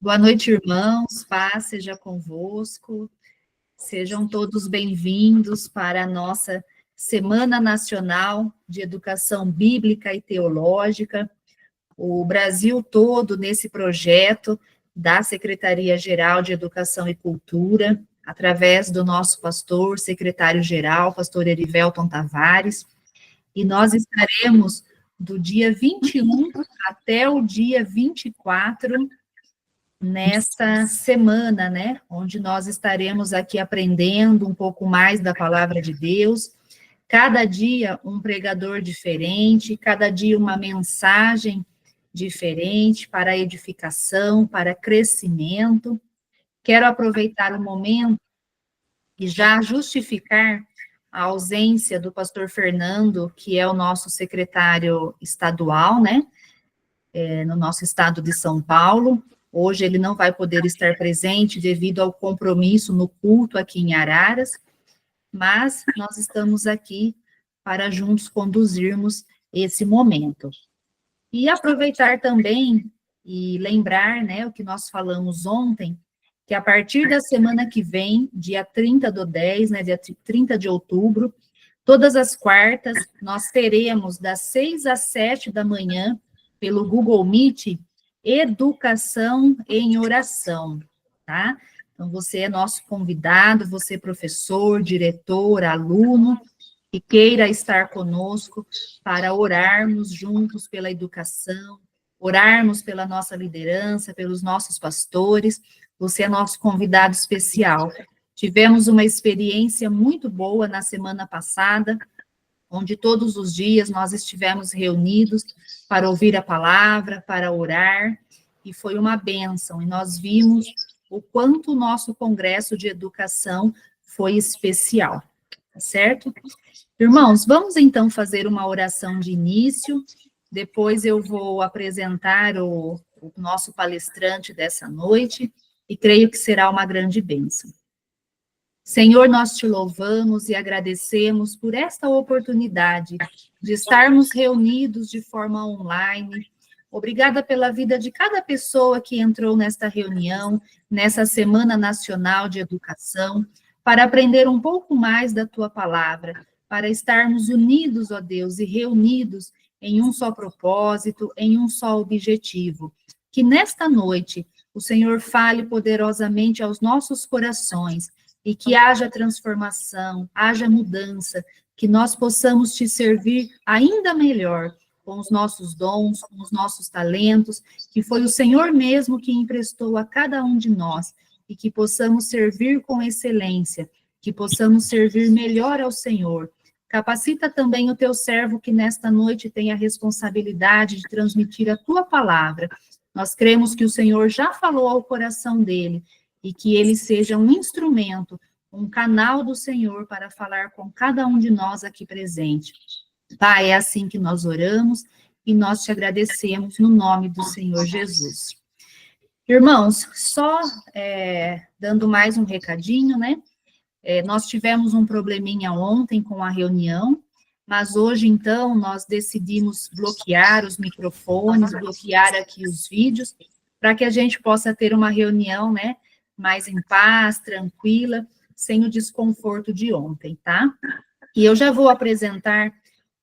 Boa noite, irmãos. Paz seja convosco. Sejam todos bem-vindos para a nossa Semana Nacional de Educação Bíblica e Teológica. O Brasil todo nesse projeto da Secretaria-Geral de Educação e Cultura, através do nosso pastor, secretário-geral, pastor Erivelton Tavares, e nós estaremos do dia 21 até o dia 24 nesta semana, né, onde nós estaremos aqui aprendendo um pouco mais da palavra de Deus, cada dia um pregador diferente, cada dia uma mensagem diferente para edificação, para crescimento. Quero aproveitar o momento e já justificar a ausência do pastor Fernando, que é o nosso secretário estadual, né, no nosso estado de São Paulo. Hoje ele não vai poder estar presente devido ao compromisso no culto aqui em Araras, mas nós estamos aqui para juntos conduzirmos esse momento. E aproveitar também e lembrar, né, o que nós falamos ontem, que a partir da semana que vem, dia 30/10, né, dia 30 de outubro, todas as quartas, nós teremos das 6 às 7 da manhã, pelo Google Meet, Educação em Oração, tá? Então, você é nosso convidado, você professor, diretor, aluno, que queira estar conosco para orarmos juntos pela educação, orarmos pela nossa liderança, pelos nossos pastores, você é nosso convidado especial. Tivemos uma experiência muito boa na semana passada, onde todos os dias nós estivemos reunidos para ouvir a palavra, para orar, e foi uma bênção, e nós vimos o quanto o nosso congresso de educação foi especial, tá certo? Irmãos, vamos então fazer uma oração de início, depois eu vou apresentar o nosso palestrante dessa noite, e creio que será uma grande bênção. Senhor, nós te louvamos e agradecemos por esta oportunidade de estarmos reunidos de forma online. Obrigada pela vida de cada pessoa que entrou nesta reunião, nessa Semana Nacional de Educação, para aprender um pouco mais da tua palavra, para estarmos unidos, ó Deus, e reunidos em um só propósito, em um só objetivo. Que nesta noite o Senhor fale poderosamente aos nossos corações, e que haja transformação, haja mudança, que nós possamos te servir ainda melhor, com os nossos dons, com os nossos talentos, que foi o Senhor mesmo que emprestou a cada um de nós, e que possamos servir com excelência, que possamos servir melhor ao Senhor. Capacita também o teu servo que nesta noite tem a responsabilidade de transmitir a tua palavra. Nós cremos que o Senhor já falou ao coração dele, e que ele seja um instrumento, um canal do Senhor para falar com cada um de nós aqui presente. Pai, é assim que nós oramos e nós te agradecemos no nome do Senhor Jesus. Irmãos, só dando mais um recadinho, né? Nós tivemos um probleminha ontem com a reunião, mas hoje, então, nós decidimos bloquear os microfones, bloquear aqui os vídeos, para que a gente possa ter uma reunião, né, mais em paz, tranquila, sem o desconforto de ontem, tá? E eu já vou apresentar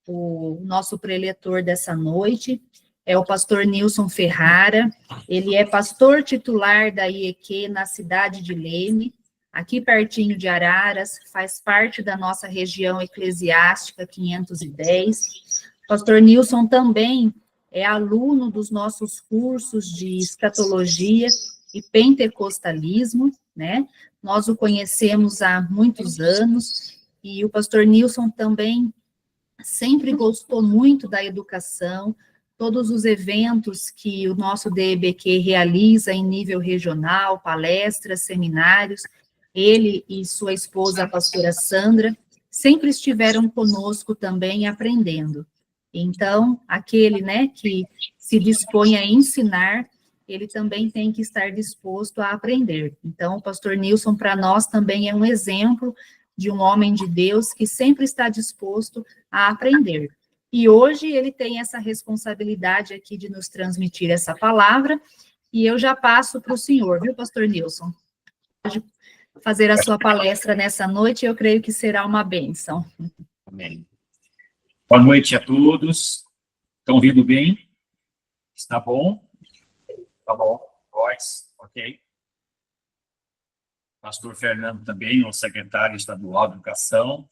o nosso preletor dessa noite, é o pastor Nilson Ferrara, ele é pastor titular da IEQ na cidade de Leme, aqui pertinho de Araras, faz parte da nossa região eclesiástica 510. Pastor Nilson também é aluno dos nossos cursos de escatologia e pentecostalismo, né? Nós o conhecemos há muitos anos, e o pastor Nilson também sempre gostou muito da educação, todos os eventos que o nosso DEBQ realiza em nível regional, palestras, seminários, ele e sua esposa, a pastora Sandra, sempre estiveram conosco também aprendendo. Então, aquele, né, que se dispõe a ensinar, ele também tem que estar disposto a aprender. Então, o pastor Nilson, para nós, também é um exemplo de um homem de Deus que sempre está disposto a aprender. E hoje ele tem essa responsabilidade aqui de nos transmitir essa palavra, e eu já passo para o senhor, viu, pastor Nilson? Pode fazer a sua palestra nessa noite, eu creio que será uma bênção. Amém. Boa noite a todos. Estão ouvindo bem? Está bom? Tá bom. Voz, ok. Pastor Fernando também, o secretário estadual de Educação.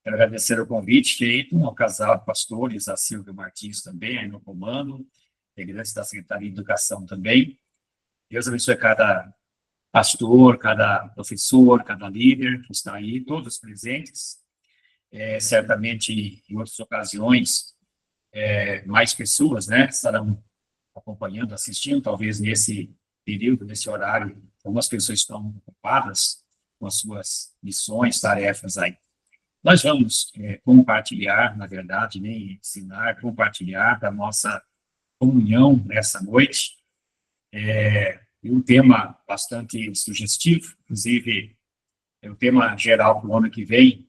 Quero agradecer o convite feito ao casal de pastores, a Silvia Martins também, aí no comando, integrantes da Secretaria de Educação também. Deus abençoe cada pastor, cada professor, cada líder que está aí, todos presentes. Certamente, em outras ocasiões, mais pessoas, né, estarão acompanhando, assistindo, talvez nesse período, nesse horário, algumas pessoas estão ocupadas com as suas missões, tarefas aí. Nós vamos compartilhar, na verdade, nem ensinar, compartilhar da nossa comunhão nessa noite. E um tema bastante sugestivo, inclusive, é o tema geral para o ano que vem,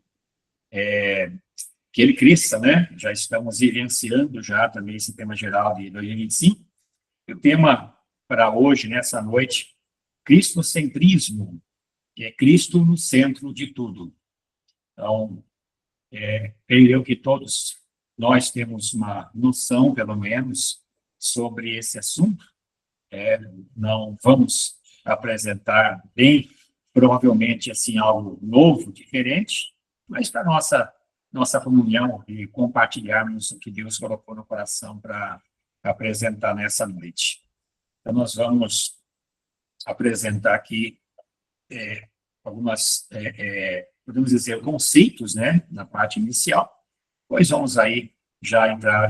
que ele cresça, né? Já estamos vivenciando já também esse tema geral de 2025. E o tema para hoje, nessa noite, cristocentrismo, que é Cristo no centro de tudo. Então, creio eu que todos nós temos uma noção, pelo menos, sobre esse assunto. Não vamos apresentar bem, provavelmente, assim, algo novo, diferente, mas para nossa comunhão e compartilharmos o que Deus colocou no coração para apresentar nessa noite. Então, nós vamos apresentar aqui algumas, podemos dizer, conceitos, né, na parte inicial, pois vamos aí já entrar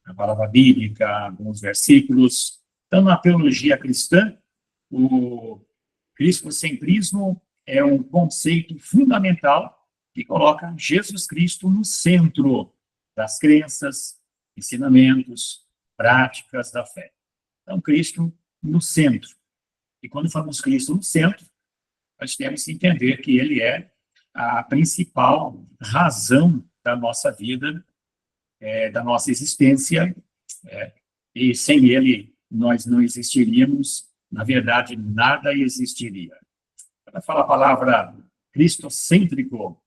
na palavra bíblica, alguns versículos. Então, na teologia cristã, o cristocentrismo é um conceito fundamental que coloca Jesus Cristo no centro das crenças, ensinamentos, práticas da fé. Então, Cristo no centro. E quando falamos Cristo no centro, nós temos que entender que ele é a principal razão da nossa vida, da nossa existência, e sem ele nós não existiríamos, na verdade, nada existiria. Quando fala a palavra cristocêntrico,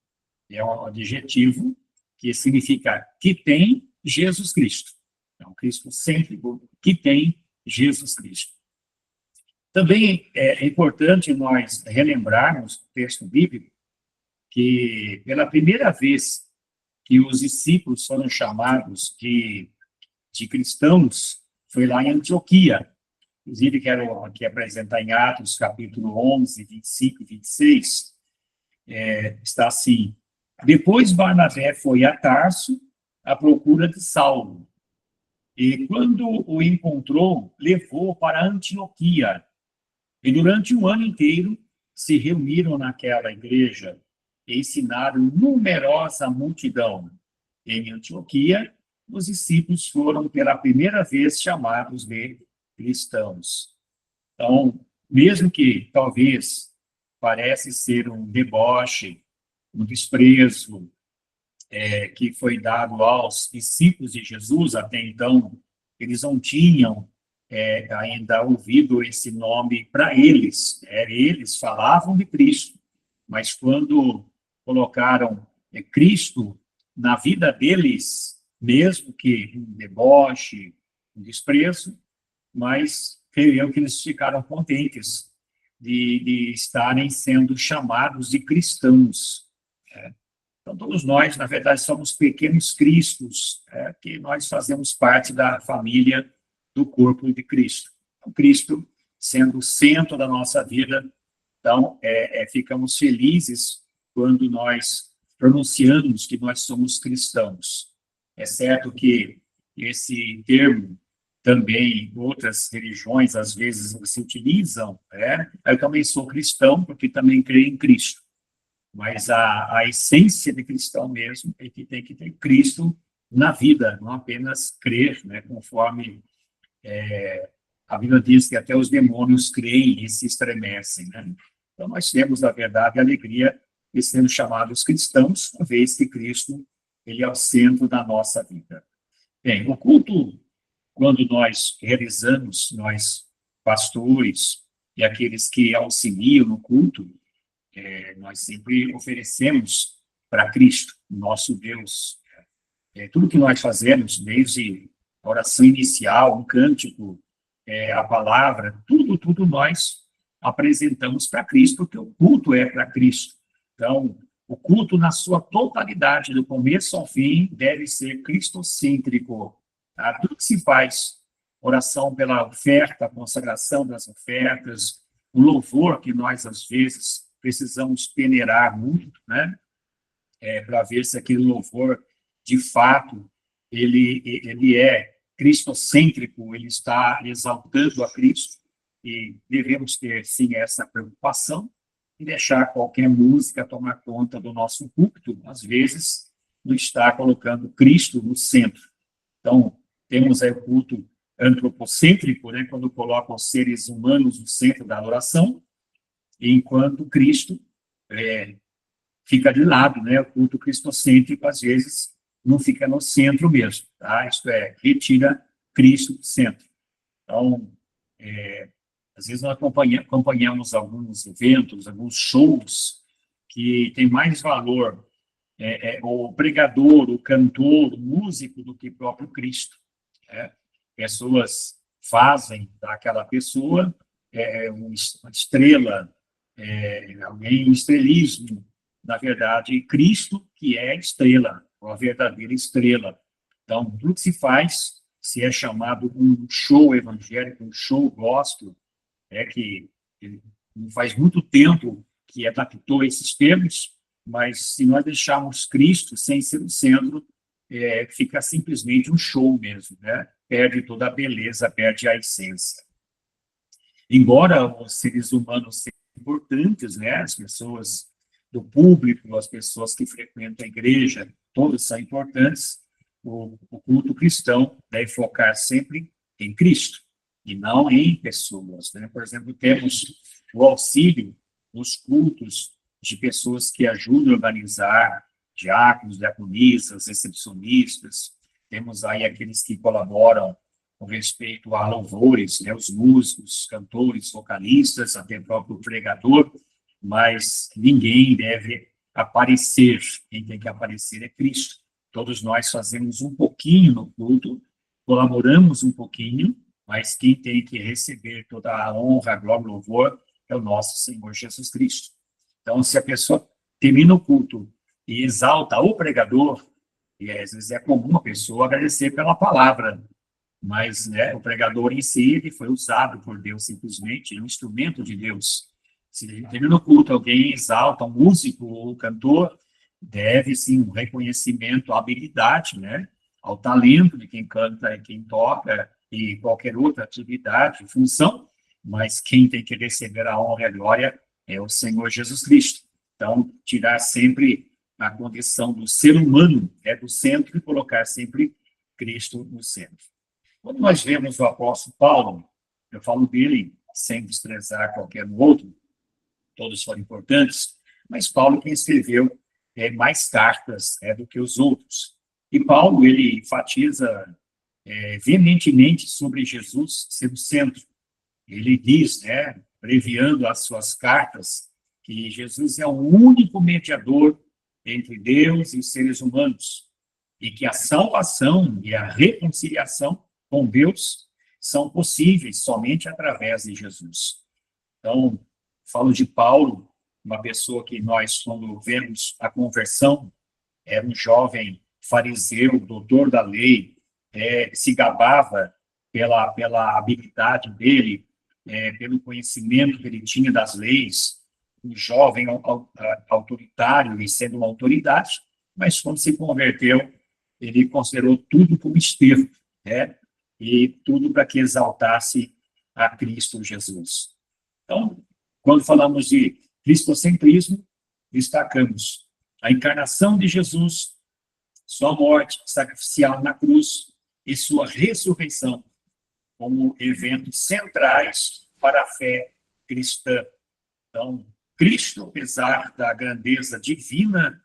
é um adjetivo que significa que tem Jesus Cristo. Então, cristocêntrico, que tem Jesus Cristo. Também é importante nós relembrarmos o texto bíblico que, pela primeira vez que os discípulos foram chamados de cristãos, foi lá em Antioquia. Inclusive, quero aqui apresentar em Atos, capítulo 11, 25 e 26, está assim: depois Barnabé foi a Tarso à procura de Saulo, e quando o encontrou, levou para Antioquia. E durante um ano inteiro se reuniram naquela igreja e ensinaram numerosa multidão. Em Antioquia, os discípulos foram pela primeira vez chamados de cristãos. Então, mesmo que talvez parece ser um deboche, um desprezo que foi dado aos discípulos de Jesus, até então, eles não tinham ainda ouvido esse nome para eles. Eles falavam de Cristo, mas quando colocaram Cristo na vida deles, mesmo que um deboche, um desprezo, mas creio eu que eles ficaram contentes de estarem sendo chamados de cristãos. Então, todos nós, na verdade, somos pequenos cristos, que nós fazemos parte da família do corpo de Cristo. Então, Cristo sendo o centro da nossa vida, então, ficamos felizes quando nós pronunciamos que nós somos cristãos. É certo que esse termo também outras religiões às vezes se utilizam, eu também sou cristão porque também creio em Cristo. Mas a essência de cristão mesmo é que tem que ter Cristo na vida, não apenas crer, né, conforme a Bíblia diz que até os demônios creem e se estremecem, né? Então, nós temos, na verdade, a alegria de sermos chamados cristãos, uma vez que Cristo ele é o centro da nossa vida. Bem, o culto, quando nós realizamos, nós pastores e aqueles que auxiliam no culto, nós sempre oferecemos para Cristo, nosso Deus. Tudo que nós fazemos, desde a oração inicial, um cântico, a palavra, tudo nós apresentamos para Cristo, porque o culto é para Cristo. Então, o culto na sua totalidade, do começo ao fim, deve ser cristocêntrico. Tá? Tudo que se faz, oração pela oferta, a consagração das ofertas, o louvor que nós, às vezes, precisamos peneirar muito, né? Para ver se aquele louvor, de fato, ele é cristocêntrico, ele está exaltando a Cristo, e devemos ter, sim, essa preocupação, e deixar qualquer música tomar conta do nosso púlpito, às vezes, não está colocando Cristo no centro. Então, temos aí o culto antropocêntrico, né, quando coloca os seres humanos no centro da adoração, enquanto Cristo fica de lado, né, o culto cristocêntrico, às vezes, não fica no centro mesmo, tá? Isto é, retira Cristo do centro. Então, às vezes nós acompanhamos alguns eventos, alguns shows que tem mais valor o pregador, o cantor, o músico do que o próprio Cristo. Pessoas fazem daquela pessoa uma estrela, alguém estrelismo, na verdade, Cristo que é a estrela, a verdadeira estrela. Então, tudo que se faz, se é chamado um show evangélico, um show gospel, que não faz muito tempo que adaptou esses termos, mas se nós deixarmos Cristo sem ser o centro, fica simplesmente um show mesmo, né? Perde toda a beleza, perde a essência. Embora os seres humanos sejam importantes, né? As pessoas do público, as pessoas que frequentam a igreja, todos são importantes, o culto cristão deve focar sempre em Cristo, e não em pessoas, né? Por exemplo, temos o auxílio nos cultos de pessoas que ajudam a organizar, diáconos, diaconisas, recepcionistas, temos aí aqueles que colaboram com respeito a louvores, né? Os músicos, cantores, vocalistas, até o próprio pregador, mas ninguém deve aparecer, quem tem que aparecer é Cristo. Todos nós fazemos um pouquinho no culto, colaboramos um pouquinho, mas quem tem que receber toda a honra, a glória, o louvor é o nosso Senhor Jesus Cristo. Então, se a pessoa termina o culto e exalta o pregador, e às vezes é comum a pessoa agradecer pela palavra, mas né, o pregador em si ele foi usado por Deus simplesmente, é um instrumento de Deus. Se termina o culto, alguém exalta um músico ou um cantor, deve sim um reconhecimento à habilidade, né, ao talento de quem canta e quem toca, e qualquer outra atividade, função, mas quem tem que receber a honra e a glória é o Senhor Jesus Cristo. Então, tirar sempre a condição do ser humano do centro e colocar sempre Cristo no centro. Quando nós vemos o apóstolo Paulo, eu falo dele sem desprezar qualquer outro, todos foram importantes, mas Paulo quem escreveu mais cartas do que os outros. E Paulo, ele enfatiza veementemente sobre Jesus ser o centro. Ele diz, né, abreviando as suas cartas, que Jesus é o único mediador entre Deus e os seres humanos, e que a salvação e a reconciliação com Deus são possíveis somente através de Jesus. Então, falo de Paulo, uma pessoa que nós, quando vemos a conversão, era um jovem fariseu, doutor da lei, se gabava pela habilidade dele, pelo conhecimento que ele tinha das leis, um jovem autoritário e sendo uma autoridade, mas quando se converteu, ele considerou tudo como esterco, e tudo para que exaltasse a Cristo Jesus. Então, quando falamos de cristocentrismo, destacamos a encarnação de Jesus, sua morte sacrificial na cruz e sua ressurreição como eventos centrais para a fé cristã. Então, Cristo, apesar da grandeza divina,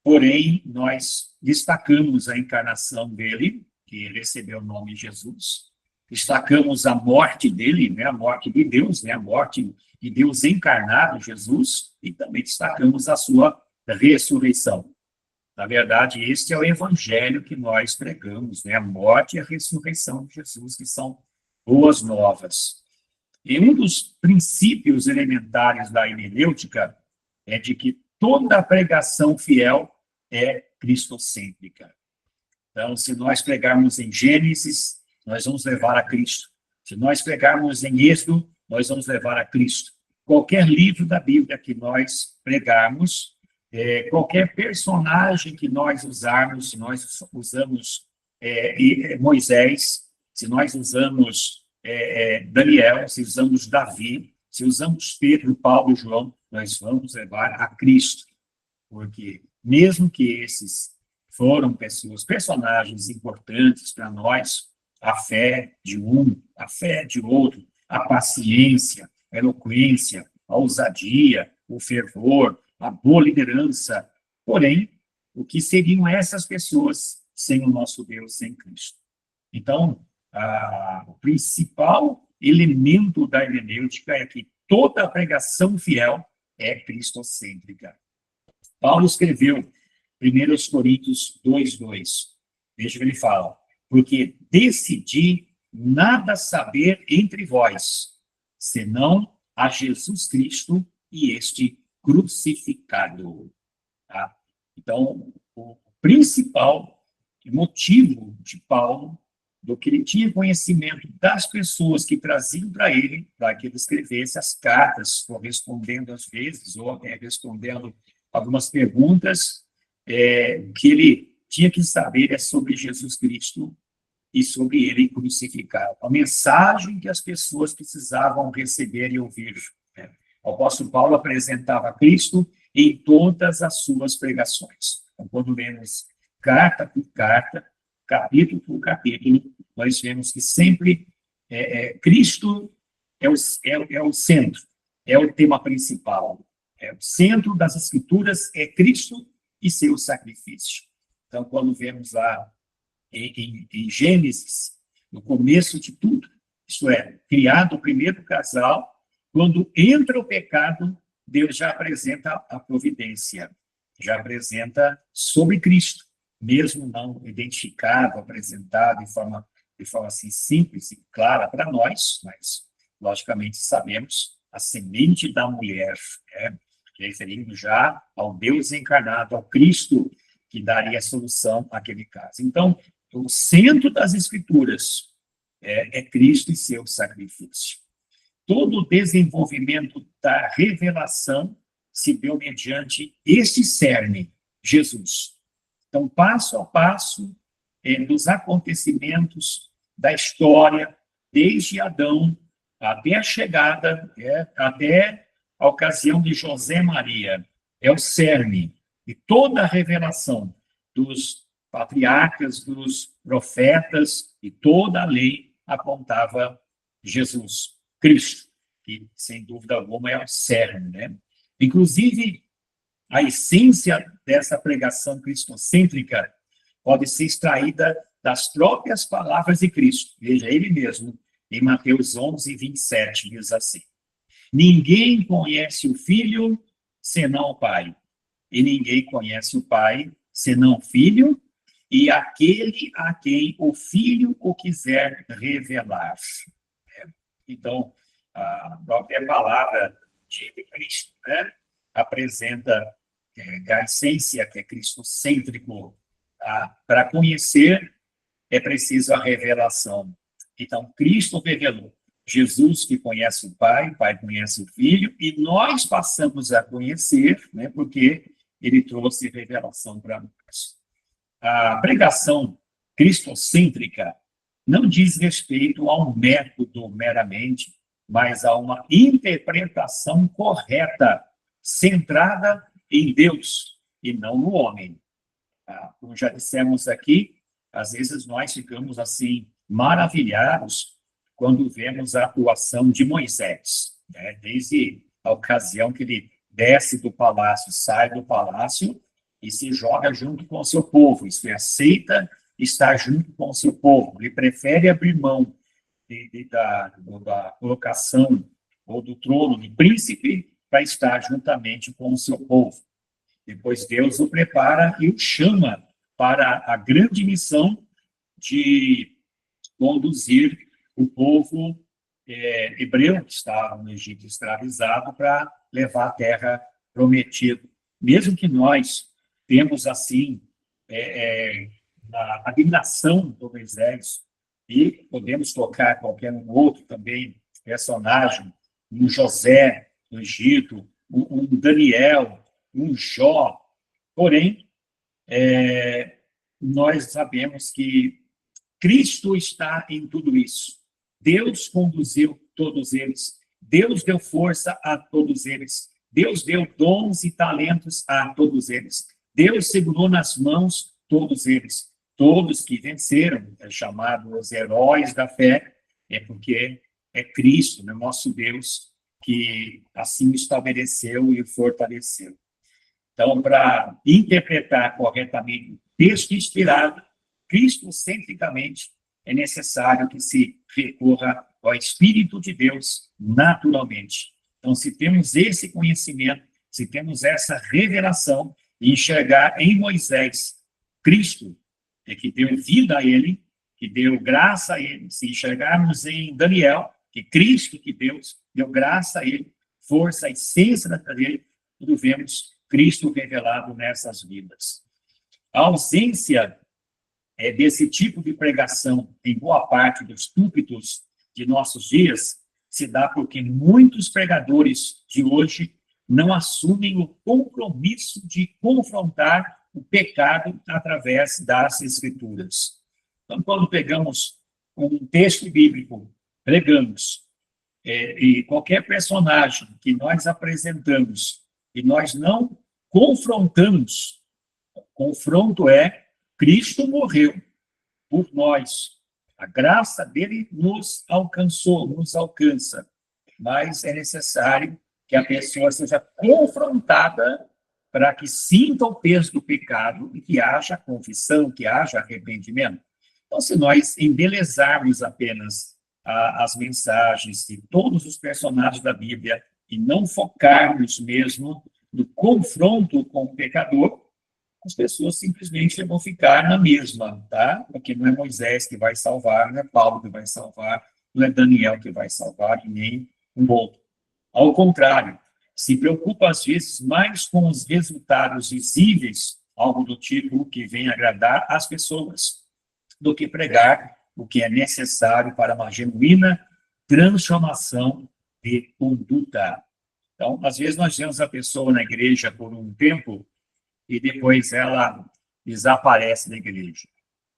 porém, nós destacamos a encarnação dele, que recebeu o nome Jesus, destacamos a morte dele, né, a morte de Deus, né, a morte de Deus encarnado, Jesus, e também destacamos a sua ressurreição. Na verdade, este é o evangelho que nós pregamos, né, a morte e a ressurreição de Jesus, que são boas novas. E um dos princípios elementares da hermenêutica é de que toda pregação fiel é cristocêntrica. Então, se nós pregarmos em Gênesis, nós vamos levar a Cristo. Se nós pregarmos em Êxodo, nós vamos levar a Cristo. Qualquer livro da Bíblia que nós pregarmos, qualquer personagem que nós usarmos, se nós usamos Moisés, se nós usamos Daniel, se usamos Davi, se usamos Pedro, Paulo e João, nós vamos levar a Cristo. Porque mesmo que esses foram personagens importantes para nós, a fé de um, a fé de outro, a paciência, a eloquência, a ousadia, o fervor, a boa liderança. Porém, o que seriam essas pessoas sem o nosso Deus, sem Cristo? Então, o principal elemento da hermenêutica é que toda pregação fiel é cristocêntrica. Paulo escreveu 1 Coríntios 2:2. Veja o que ele fala. Porque decidi nada saber entre vós, senão a Jesus Cristo e este crucificado. Tá? Então, o principal motivo de Paulo, do que ele tinha conhecimento das pessoas que traziam para ele, para que ele escrevesse as cartas, correspondendo às vezes, ou respondendo algumas perguntas, que ele tinha que saber sobre Jesus Cristo e sobre ele crucificado. A mensagem que as pessoas precisavam receber e ouvir. Né? O apóstolo Paulo apresentava Cristo em todas as suas pregações. Então, quando lemos carta por carta, capítulo por capítulo, nós vemos que sempre Cristo é o centro, é o tema principal. O centro das Escrituras é Cristo e seu sacrifício. Então, quando vemos lá em Gênesis, no começo de tudo, isto é, criado o primeiro casal, quando entra o pecado, Deus já apresenta a providência, já apresenta sobre Cristo, mesmo não identificado, apresentado de forma assim simples e clara para nós, mas logicamente sabemos a semente da mulher, referindo já ao Deus encarnado, ao Cristo que daria a solução àquele caso. Então, o centro das Escrituras é Cristo e seu sacrifício. Todo o desenvolvimento da revelação se deu mediante este cerne, Jesus. Então, passo a passo, dos acontecimentos da história, desde Adão até a chegada, até a ocasião de José e Maria, é o cerne de toda a revelação dos patriarcas, dos profetas, e toda a lei apontava Jesus, Cristo, que, sem dúvida alguma, é o cerne, né? Inclusive, a essência dessa pregação cristocêntrica pode ser extraída das próprias palavras de Cristo. Veja, ele mesmo, em Mateus 11:27, diz assim: ninguém conhece o Filho senão o Pai, e ninguém conhece o Pai senão o Filho, e aquele a quem o Filho o quiser revelar. Então, a própria palavra de Cristo, né, apresenta a essência que é cristocêntrico. Para conhecer, é preciso a revelação. Então, Cristo revelou. Jesus que conhece o Pai conhece o Filho, e nós passamos a conhecer, né, porque ele trouxe revelação para nós. A pregação cristocêntrica não diz respeito a um método meramente, mas a uma interpretação correta, centrada em Deus e não no homem. Como já dissemos aqui, às vezes nós ficamos assim maravilhados quando vemos a atuação de Moisés, né? Desde a ocasião que ele desce do palácio, sai do palácio e se joga junto com o seu povo, isso é, aceita estar junto com o seu povo, ele prefere abrir mão da colocação ou do trono de príncipe para estar juntamente com o seu povo. Depois Deus o prepara e o chama para a grande missão de conduzir o povo hebreu que estava no Egito escravizado para levar a terra prometida. Mesmo que nós temos, assim, a admiração do Moisés, e podemos tocar qualquer um outro também personagem, um José no Egito, um Daniel, um Jó. Porém, nós sabemos que Cristo está em tudo isso. Deus conduziu todos eles. Deus deu força a todos eles. Deus deu dons e talentos a todos eles. Deus segurou nas mãos todos eles. Todos que venceram, chamados os heróis da fé, porque é Cristo, né, nosso Deus, que assim estabeleceu e fortaleceu. Então, para interpretar corretamente o texto inspirado, cristocentricamente, é necessário que se recorra ao Espírito de Deus naturalmente. Então, se temos esse conhecimento, se temos essa revelação, e enxergar em Moisés Cristo, que deu vida a ele, que deu graça a ele, se enxergarmos em Daniel, que Cristo, que Deus, deu graça a ele, força, a essência dele, tudo vemos Cristo revelado nessas vidas. A ausência desse tipo de pregação em boa parte dos púlpitos de nossos dias se dá porque muitos pregadores de hoje não assumem o compromisso de confrontar o pecado através das Escrituras. Então, quando pegamos um texto bíblico, pregamos, e qualquer personagem que nós apresentamos e nós não confrontamos, confronto Cristo morreu por nós. A graça dele nos alcançou, nos alcança. Mas é necessário que a pessoa seja confrontada para que sinta o peso do pecado e que haja confissão, que haja arrependimento. Então, se nós embelezarmos apenas as mensagens de todos os personagens da Bíblia e não focarmos mesmo no confronto com o pecador, as pessoas simplesmente vão ficar na mesma, tá? Porque não é Moisés que vai salvar, não é Paulo que vai salvar, não é Daniel que vai salvar, e nem um outro. Ao contrário, se preocupa às vezes mais com os resultados visíveis, algo do tipo que vem agradar as pessoas, do que pregar o que é necessário para uma genuína transformação de conduta. Então, às vezes nós vemos a pessoa na igreja por um tempo e depois ela desaparece da igreja.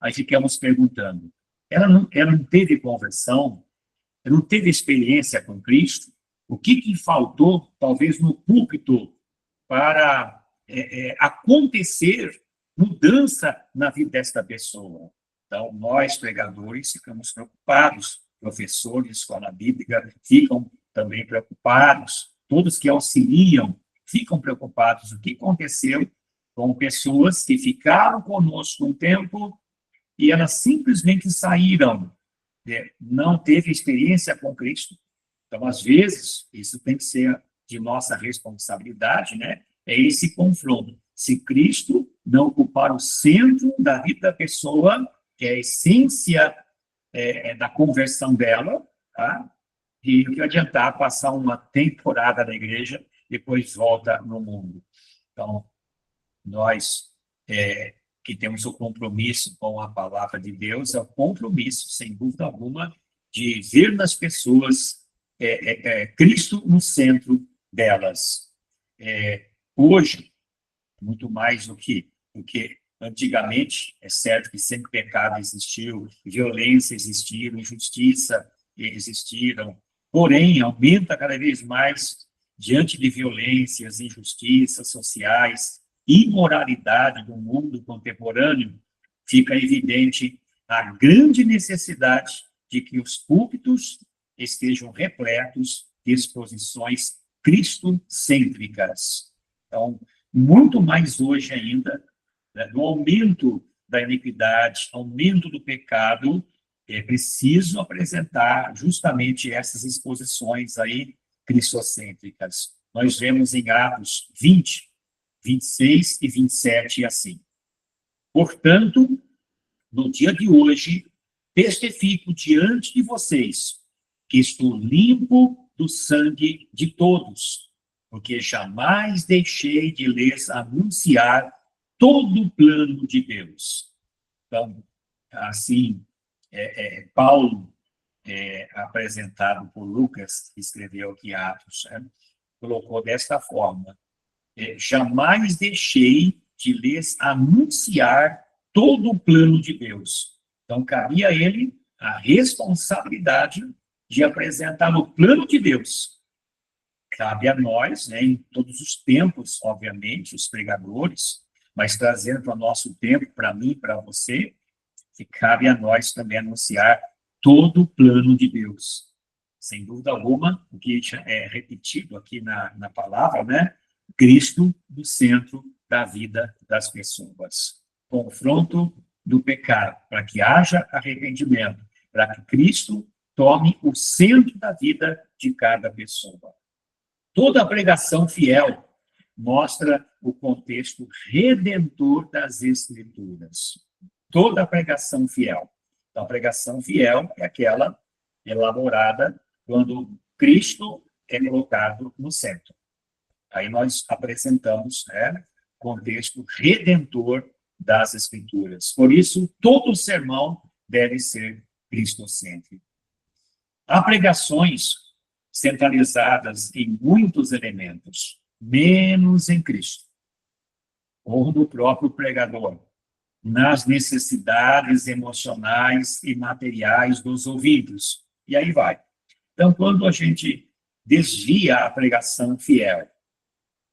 Aí ficamos perguntando, ela não teve conversão? Ela não teve experiência com Cristo? O que faltou, talvez, no púlpito para acontecer mudança na vida desta pessoa? Então, nós, pregadores, ficamos preocupados, professores, escola bíblica, ficam também preocupados, todos que auxiliam ficam preocupados. O que aconteceu com pessoas que ficaram conosco um tempo e elas simplesmente saíram, não teve experiência com Cristo. Então, às vezes, isso tem que ser de nossa responsabilidade, né? É esse confronto. Se Cristo não ocupar o centro da vida da pessoa, que é a essência da conversão dela, tá? E o que adiantar passar uma temporada na igreja, depois volta no mundo. Então, nós que temos o compromisso com a palavra de Deus, é o compromisso, sem dúvida alguma, de ver nas pessoas Cristo no centro delas. Hoje, muito mais do que antigamente, é certo que sempre pecado existiu, violência existiu, injustiça existiram, porém, aumenta cada vez mais diante de violências, injustiças sociais, imoralidade do mundo contemporâneo, fica evidente a grande necessidade de que os púlpitos estejam repletos de exposições cristocêntricas. Então, muito mais hoje ainda, né, no aumento da iniquidade, aumento do pecado, é preciso apresentar justamente essas exposições aí cristocêntricas. Nós vemos em Atos 20, 26 e 27 assim. Portanto, no dia de hoje, testifico diante de vocês que estou limpo do sangue de todos, porque jamais deixei de lhes anunciar todo o plano de Deus. Então, assim, Paulo, apresentado por Lucas, que escreveu aqui Atos, colocou desta forma: jamais deixei de lhes anunciar todo o plano de Deus. Então, cabia a ele a responsabilidade de apresentar o plano de Deus. Cabe a nós, né, em todos os tempos, obviamente, os pregadores, mas trazendo para o nosso tempo, para mim, para você, que cabe a nós também anunciar todo o plano de Deus. Sem dúvida alguma, o que é repetido aqui na palavra, né? Cristo no centro da vida das pessoas. Confronto do pecado, para que haja arrependimento, para que Cristo tome o centro da vida de cada pessoa. Toda a pregação fiel mostra o contexto redentor das Escrituras. Toda a pregação fiel. Então, a pregação fiel é aquela elaborada quando Cristo é colocado no centro. Aí nós apresentamos, né, o contexto redentor das Escrituras. Por isso, todo sermão deve ser cristocêntrico. Há pregações centralizadas em muitos elementos, menos em Cristo, ou no próprio pregador, nas necessidades emocionais e materiais dos ouvidos. E aí vai. Então, quando a gente desvia a pregação fiel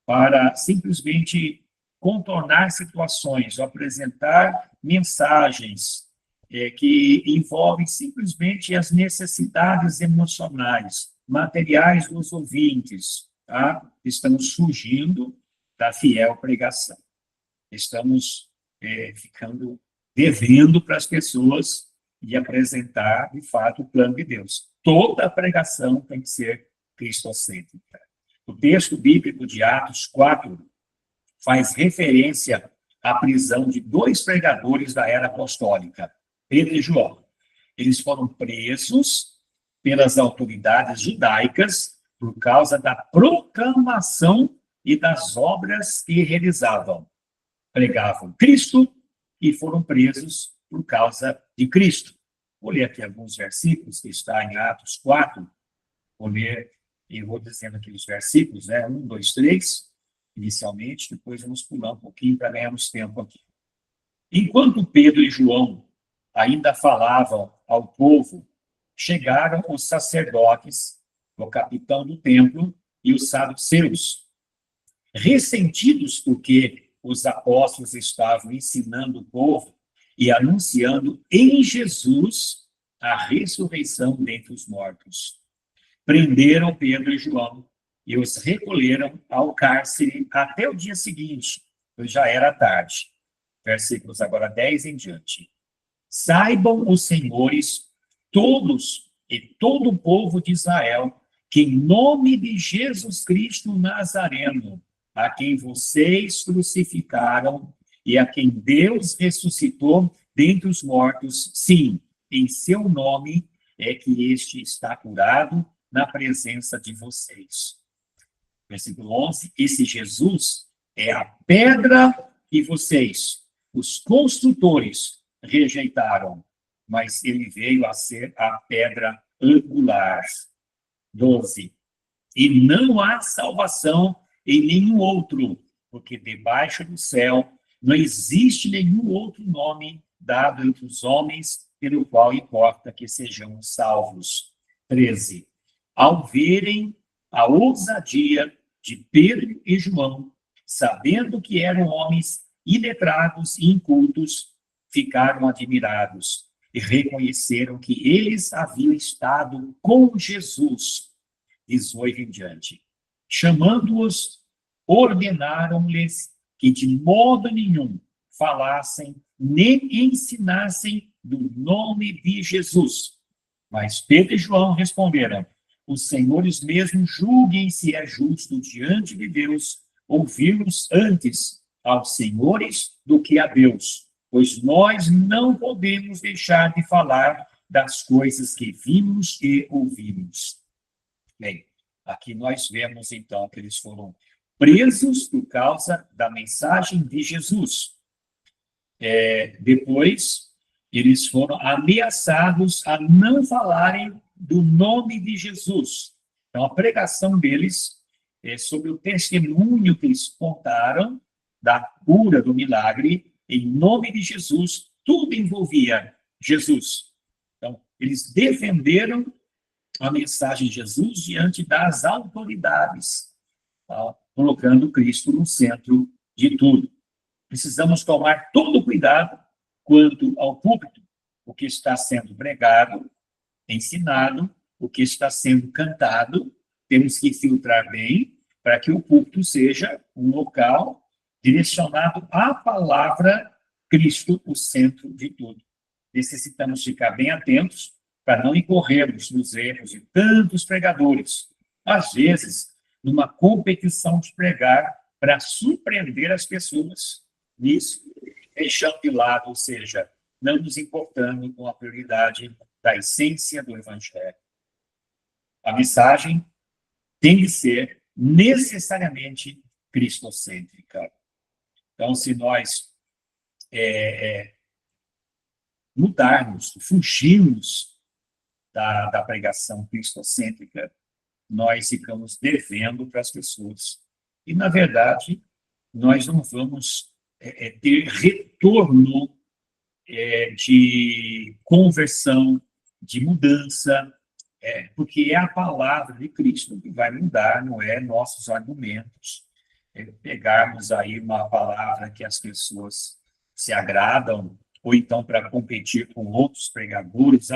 para simplesmente contornar situações, ou apresentar mensagens que envolvem simplesmente as necessidades emocionais, materiais dos ouvintes, tá? Estamos fugindo da fiel pregação. Estamos ficando devendo para as pessoas e apresentar, de fato, o plano de Deus. Toda a pregação tem que ser cristocêntrica. O texto bíblico de Atos 4 faz referência à prisão de 2 pregadores da era apostólica, Pedro e João. Eles foram presos pelas autoridades judaicas por causa da proclamação e das obras que realizavam. Pregavam Cristo e foram presos por causa de Cristo. Vou ler aqui alguns versículos que está em Atos 4. Vou ler e vou dizendo aqui os versículos, né? 1, 2, 3, inicialmente, depois vamos pular um pouquinho para ganharmos tempo aqui. Enquanto Pedro e João ainda falavam ao povo, chegaram os sacerdotes, o capitão do templo e os saduceus. Ressentidos porque os apóstolos estavam ensinando o povo e anunciando em Jesus a ressurreição dentre os mortos. Prenderam Pedro e João e os recolheram ao cárcere até o dia seguinte, pois já era tarde. Versículos agora 10 em diante. Saibam os senhores, todos e todo o povo de Israel, que em nome de Jesus Cristo Nazareno, a quem vocês crucificaram e a quem Deus ressuscitou dentre os mortos, sim, em seu nome é que este está curado na presença de vocês. Versículo 11, esse Jesus é a pedra que vocês, os construtores, rejeitaram, mas ele veio a ser a pedra angular. 12, e não há salvação em nenhum outro, porque debaixo do céu não existe nenhum outro nome dado entre os homens pelo qual importa que sejamos salvos. 13. Ao verem a ousadia de Pedro e João, sabendo que eram homens iletrados e incultos, ficaram admirados e reconheceram que eles haviam estado com Jesus. 18 em diante. Chamando-os, ordenaram-lhes que de modo nenhum falassem, nem ensinassem do nome de Jesus. Mas Pedro e João responderam: os senhores mesmos julguem se é justo diante de Deus ouvirmos antes aos senhores do que a Deus, pois nós não podemos deixar de falar das coisas que vimos e ouvimos. Bem, aqui nós vemos, então, que eles foram presos por causa da mensagem de Jesus. Depois, eles foram ameaçados a não falarem do nome de Jesus. Então, a pregação deles sobre o testemunho que eles contaram da cura, do milagre, em nome de Jesus, tudo envolvia Jesus. Então, eles defenderam a mensagem de Jesus diante das autoridades, tá? Colocando Cristo no centro de tudo. Precisamos tomar todo o cuidado quanto ao púlpito, o que está sendo pregado, ensinado, o que está sendo cantado, temos que filtrar bem para que o púlpito seja um local direcionado à palavra Cristo, o centro de tudo. Necessitamos ficar bem atentos para não incorrermos nos erros de tantos pregadores, às vezes, numa competição de pregar para surpreender as pessoas. Nisso, deixando de lado, ou seja, não nos importando com a prioridade da essência do Evangelho. A mensagem tem de ser necessariamente cristocêntrica. Então, se nós mudarmos, fugirmos da pregação cristocêntrica, nós ficamos devendo para as pessoas. E, na verdade, nós não vamos ter retorno de conversão, de mudança, porque é a palavra de Cristo que vai mudar, não é nossos argumentos. Pegarmos aí uma palavra que as pessoas se agradam, ou então para competir com outros pregadores,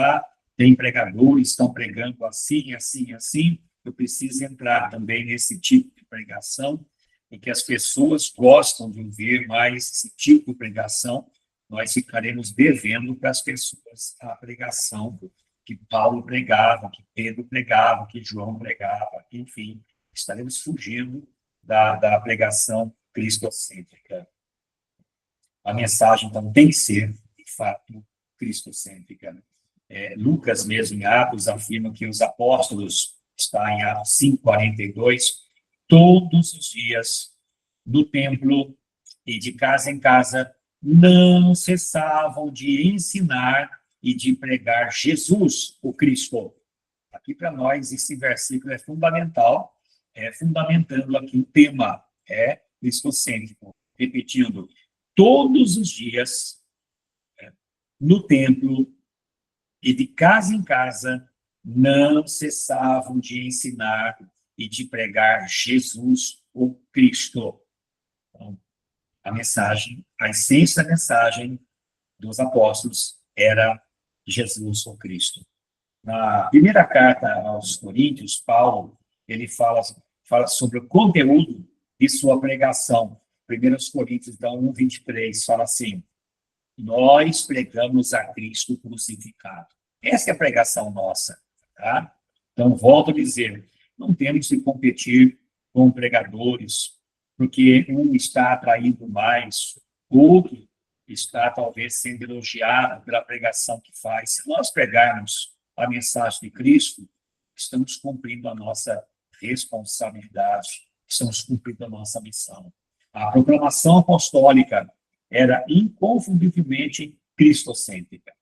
tem pregadores que estão pregando assim, assim, assim, eu preciso entrar também nesse tipo de pregação, porque as pessoas gostam de ouvir mais esse tipo de pregação, nós ficaremos devendo para as pessoas a pregação que Paulo pregava, que Pedro pregava, que João pregava, enfim, estaremos fugindo da pregação cristocêntrica. A mensagem, então, tem que ser, de fato, cristocêntrica. Lucas, mesmo em Atos, afirma que os apóstolos, está em Atos 5:42, todos os dias, no templo e de casa em casa, não cessavam de ensinar e de pregar Jesus, o Cristo. Aqui para nós esse versículo é fundamental, fundamentando aqui o tema, cristocêntrico. Repetindo, todos os dias, no templo e de casa em casa, não cessavam de ensinar e de pregar Jesus, o Cristo. Então, a mensagem, a essência da mensagem dos apóstolos era Jesus, o Cristo. Na primeira carta aos Coríntios, Paulo, ele fala sobre o conteúdo de sua pregação. 1 Coríntios, então, 1:23, fala assim: nós pregamos a Cristo crucificado. Essa é a pregação nossa, tá? Então, volto a dizer, não temos que competir com pregadores, porque um está atraindo mais, outro está, talvez, sendo elogiado pela pregação que faz. Se nós pregarmos a mensagem de Cristo, estamos cumprindo a nossa responsabilidade, estamos cumprindo a nossa missão. A proclamação apostólica era inconfundivelmente cristocêntrica.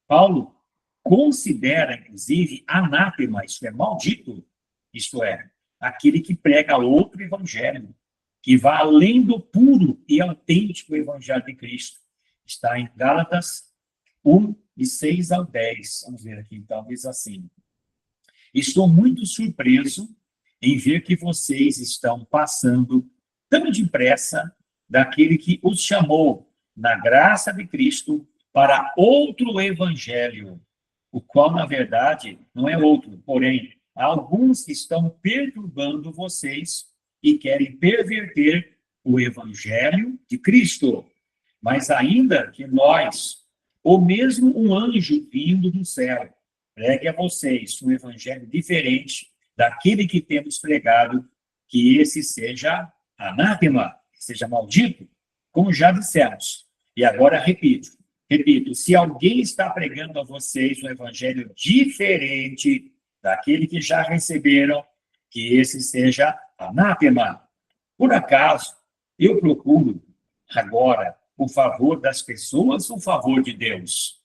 Paulo considera, inclusive, anátema, isto é, maldito, isto é, aquele que prega outro evangelho, que vai além do puro e autêntico evangelho de Cristo. Está em Gálatas 1:6-10. Vamos ver aqui, então, diz assim: estou muito surpreso em ver que vocês estão passando tão depressa daquele que os chamou, na graça de Cristo, para outro evangelho, o qual, na verdade, não é outro, porém, há alguns que estão perturbando vocês e querem perverter o evangelho de Cristo. Mas ainda que nós, ou mesmo um anjo vindo do céu, pregue a vocês um evangelho diferente daquele que temos pregado, que esse seja anátema, que seja maldito, como já dissemos. E agora repito, se alguém está pregando a vocês um evangelho diferente daquele que já receberam, que esse seja anátema. Por acaso, eu procuro agora o favor das pessoas ou o favor de Deus?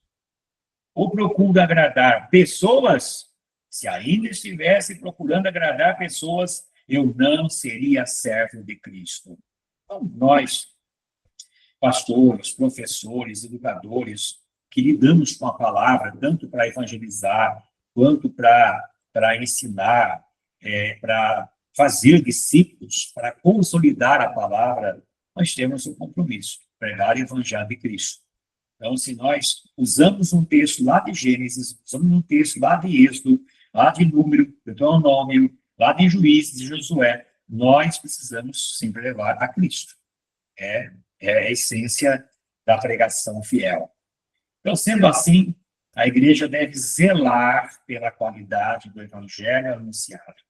Ou procuro agradar pessoas? Se ainda estivesse procurando agradar pessoas, eu não seria servo de Cristo. Então, nós, pastores, professores, educadores, que lidamos com a palavra, tanto para evangelizar, quanto para ensinar, para fazer discípulos, para consolidar a palavra, nós temos um compromisso, pregar o evangelho de Cristo. Então, se nós usamos um texto lá de Gênesis, usamos um texto lá de Êxodo, lá de Número, Deuteronômio, lá de Juízes, de Josué, nós precisamos sempre levar a Cristo. É a essência da pregação fiel. Então, sendo assim, a igreja deve zelar pela qualidade do evangelho anunciado,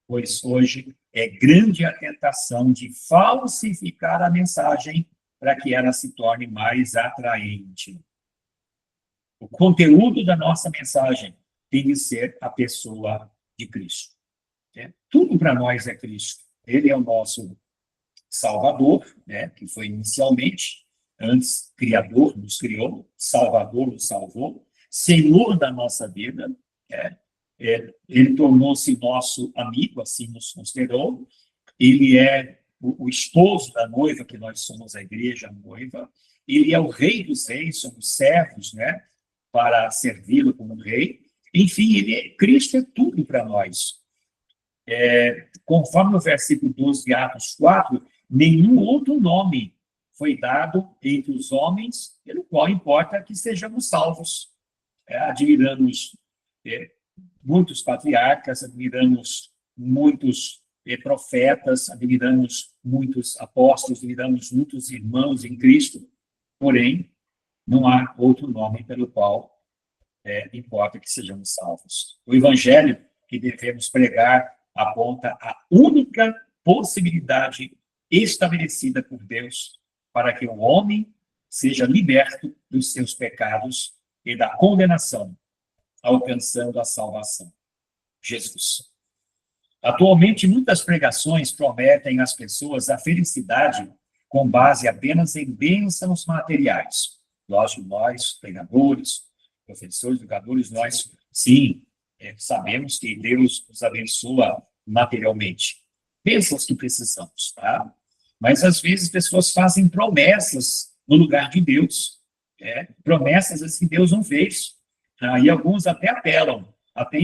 pois hoje é grande a tentação de falsificar a mensagem para que ela se torne mais atraente. O conteúdo da nossa mensagem tem de ser a pessoa de Cristo. Tudo para nós é Cristo. Ele é o nosso Salvador, que foi inicialmente, antes Criador nos criou, Salvador nos salvou, Senhor da nossa vida, ele tornou-se nosso amigo, assim nos considerou, ele é o esposo da noiva, que nós somos a igreja, a noiva, ele é o rei dos reis, somos servos, para servi-lo como rei, enfim, Cristo é tudo para nós. Conforme o versículo 12 de Atos 4, nenhum outro nome foi dado entre os homens, pelo qual importa que sejamos salvos. Admiramos muitos patriarcas, admiramos muitos profetas, admiramos muitos apóstolos, admiramos muitos irmãos em Cristo, porém, não há outro nome pelo qual importa que sejamos salvos. O evangelho que devemos pregar aponta a única possibilidade estabelecida por Deus para que o homem seja liberto dos seus pecados e da condenação, alcançando a salvação. Jesus. Atualmente, muitas pregações prometem às pessoas a felicidade com base apenas em bênçãos materiais. Lógico, nós, pregadores, professores, educadores, nós, sim, sabemos que Deus nos abençoa materialmente. Bênçãos que precisamos, tá? Mas, às vezes, pessoas fazem promessas no lugar de Deus. Promessas que Deus não fez. E alguns até apelam, até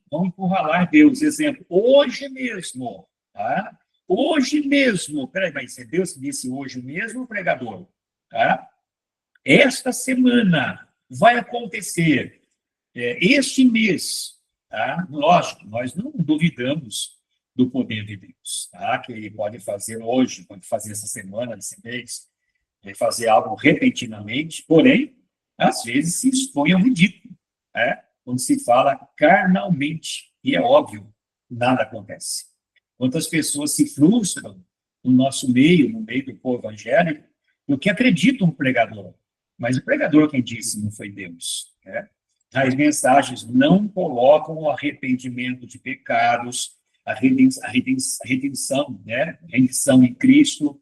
vão encurralar Deus. Exemplo, hoje mesmo, tá? Hoje mesmo. Peraí, mas é Deus que disse hoje mesmo, pregador? Tá? Esta semana vai acontecer, este mês, tá? Lógico, nós não duvidamos do poder de Deus, tá? Que ele pode fazer hoje, pode fazer essa semana, esse mês, fazer algo repentinamente, porém, às vezes se expõe ao ridículo, quando se fala carnalmente, e é óbvio, nada acontece. Quantas pessoas se frustram no nosso meio, no meio do povo evangélico, porque acreditam no pregador, mas o pregador quem disse não foi Deus. As mensagens não colocam o arrependimento de pecados, a redenção, redenção em Cristo,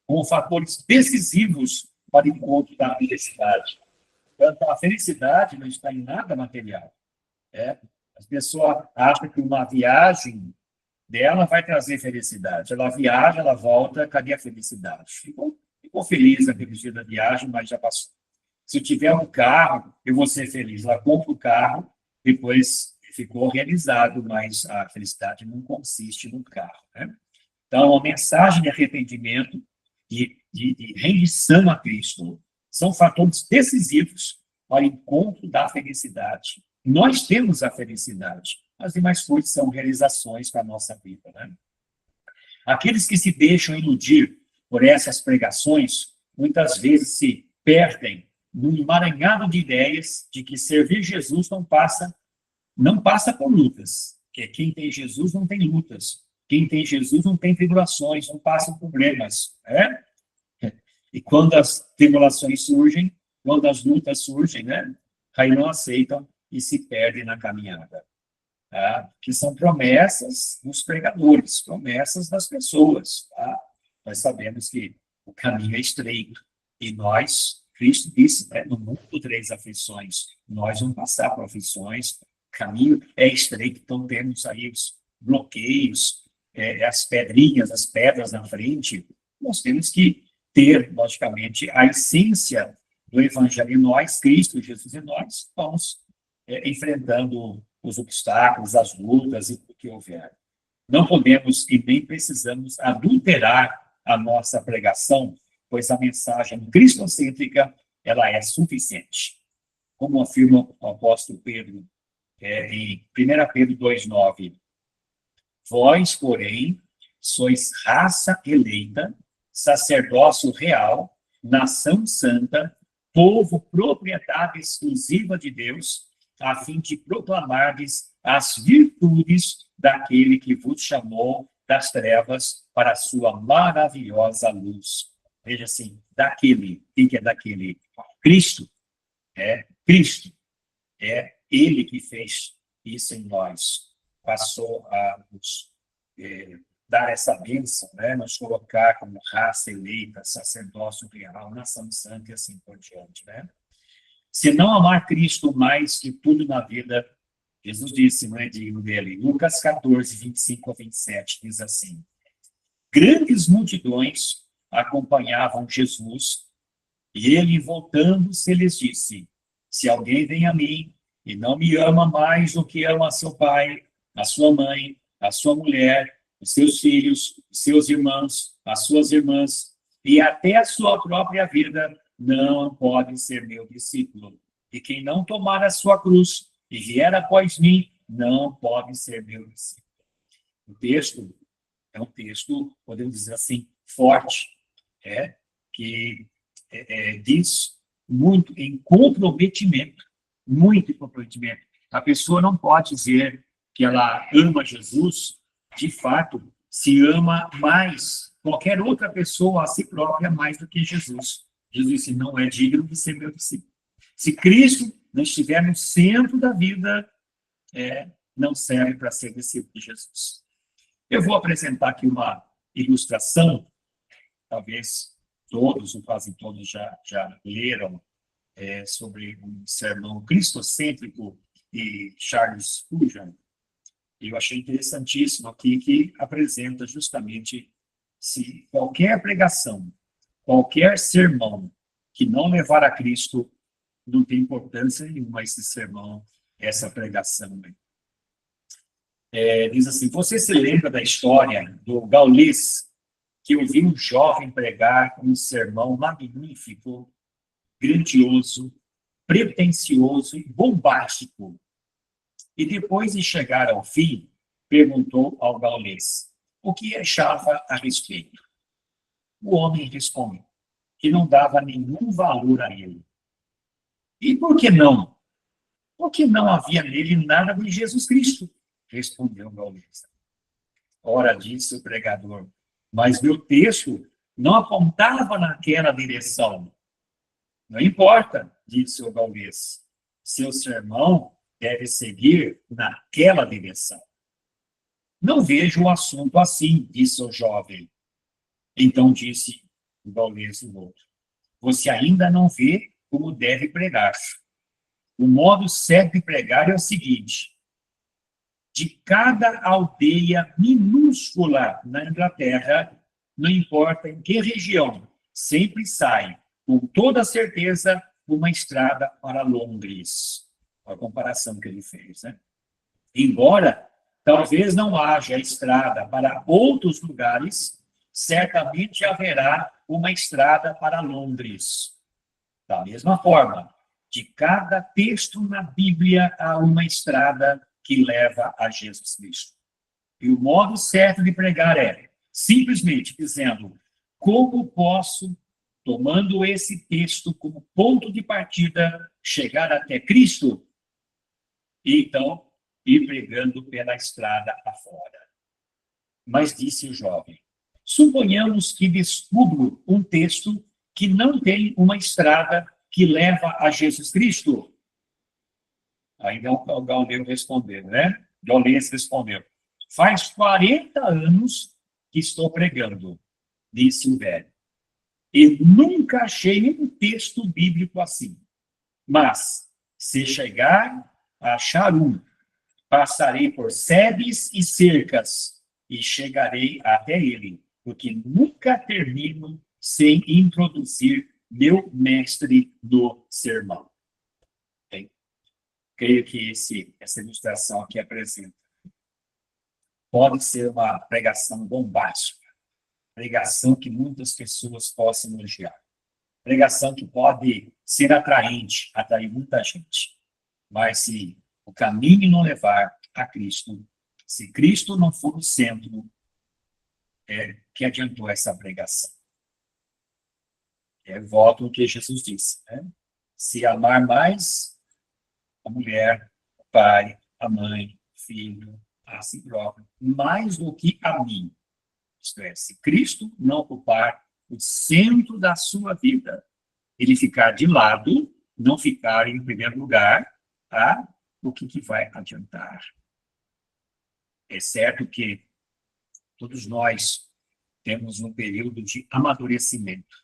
como fatores decisivos para o encontro da felicidade. Portanto, a felicidade não está em nada material. As pessoas acham que uma viagem dela vai trazer felicidade. Ela viaja, ela volta, cadê a felicidade? Ficou feliz naquele dia da viagem, mas já passou. Se eu tiver um carro, eu vou ser feliz. Ela compra o carro, depois ficou realizado, mas a felicidade não consiste no carro. Então, a mensagem de arrependimento, de rendição a Cristo, são fatores decisivos para o encontro da felicidade. Nós temos a felicidade, as demais coisas são realizações para a nossa vida. Aqueles que se deixam iludir por essas pregações muitas vezes se perdem num emaranhado de ideias de que servir Jesus não passa por lutas. Que quem tem Jesus não tem lutas. Quem tem Jesus não tem tribulações, não passa por problemas. Né? E quando as tribulações surgem, quando as lutas surgem, né? Aí não aceitam e se perdem na caminhada. Tá? Que são promessas dos pregadores, promessas das pessoas. Tá? Nós sabemos que o caminho é estreito. E nós, Cristo disse, né, no mundo tereis aflições. Nós vamos passar por aflições. O caminho é estreito, então temos aí os bloqueios, as pedrinhas, as pedras na frente. Nós temos que ter, logicamente, a essência do Evangelho em nós, Cristo, Jesus em nós, vamos enfrentando os obstáculos, as lutas e o que houver. Não podemos e nem precisamos adulterar a nossa pregação, pois a mensagem cristocêntrica, ela é suficiente. Como afirma o apóstolo Pedro, em 1 Pedro 2,9, vós, porém, sois raça eleita, sacerdócio real, nação santa, povo propriedade exclusiva de Deus, a fim de proclamardes as virtudes daquele que vos chamou das trevas para a sua maravilhosa luz. Veja assim, daquele, quem que é daquele? Cristo. Cristo. É Ele que fez isso em nós. Passou a nos dar essa bênção, né? Nos colocar como raça eleita, sacerdócio real, nação santa e assim por diante, né? Se não amar Cristo mais que tudo na vida, Jesus disse, não é digno dele. Lucas 14, 25 a 27, diz assim, grandes multidões acompanhavam Jesus, e ele, voltando-se, lhes disse, se alguém vem a mim e não me ama mais do que ama seu pai, a sua mãe, a sua mulher, os seus filhos, os seus irmãos, as suas irmãs, e até a sua própria vida, não pode ser meu discípulo. E quem não tomar a sua cruz e vier após mim, não pode ser meu discípulo. O texto é um texto, podemos dizer assim, forte, que diz muito em comprometimento, muito em comprometimento. A pessoa não pode dizer que ela ama Jesus, de fato, se ama mais qualquer outra pessoa a si própria mais do que Jesus. Jesus disse, não é digno de ser meu discípulo. Se Cristo não estiver no centro da vida, não serve para ser discípulo de Jesus. Eu vou apresentar aqui uma ilustração, talvez todos, ou quase todos já leram, sobre um sermão cristocêntrico de Charles Spurgeon. E eu achei interessantíssimo aqui que apresenta justamente se qualquer pregação, qualquer sermão que não levar a Cristo, não tem importância nenhuma esse sermão, essa pregação. Diz assim, você se lembra da história do Gaules, que ouviu um jovem pregar um sermão magnífico, grandioso, pretensioso e bombástico. E depois de chegar ao fim, perguntou ao Gaules o que achava a respeito. O homem respondeu que não dava nenhum valor a ele. E por que não? Porque não havia nele nada de Jesus Cristo, respondeu Gaules. Ora, disse o pregador, mas meu texto não apontava naquela direção. Não importa, disse o Gaules. Seu sermão deve seguir naquela direção. Não vejo o assunto assim, disse o jovem. Então disse o Gaules o outro. Você ainda não vê como deve pregar. O modo certo de pregar é o seguinte. De cada aldeia minúscula na Inglaterra, não importa em que região, sempre sai, com toda certeza, uma estrada para Londres. A comparação que ele fez, né? Embora talvez não haja estrada para outros lugares, certamente haverá uma estrada para Londres. Da mesma forma, de cada texto na Bíblia há uma estrada que leva a Jesus Cristo. E o modo certo de pregar é simplesmente dizendo como posso tomando esse texto como ponto de partida, chegar até Cristo, e então ir pregando pela estrada afora. Mas disse o jovem, suponhamos que descubro um texto que não tem uma estrada que leva a Jesus Cristo. Ainda o Gaudenz respondeu, né? Gaudenz respondeu, faz 40 anos que estou pregando, disse o velho, e nunca achei um texto bíblico assim. Mas, se chegar a achar um, passarei por sebes e cercas e chegarei até ele, porque nunca termino sem introduzir meu mestre no sermão. Bem, creio que essa ilustração aqui apresenta. Pode ser uma pregação bombástica, pregação que muitas pessoas possam elogiar, pregação que pode ser atraente, atrair muita gente. Mas se o caminho não levar a Cristo, se Cristo não for o centro, que adiantou essa pregação? Volto ao que Jesus disse, né? Se amar mais a mulher, o pai, a mãe, o filho, a si próprio, mais do que a mim, isto é, se Cristo não ocupar o centro da sua vida, ele ficar de lado, não ficar em primeiro lugar, o que vai adiantar? É certo que todos nós temos um período de amadurecimento.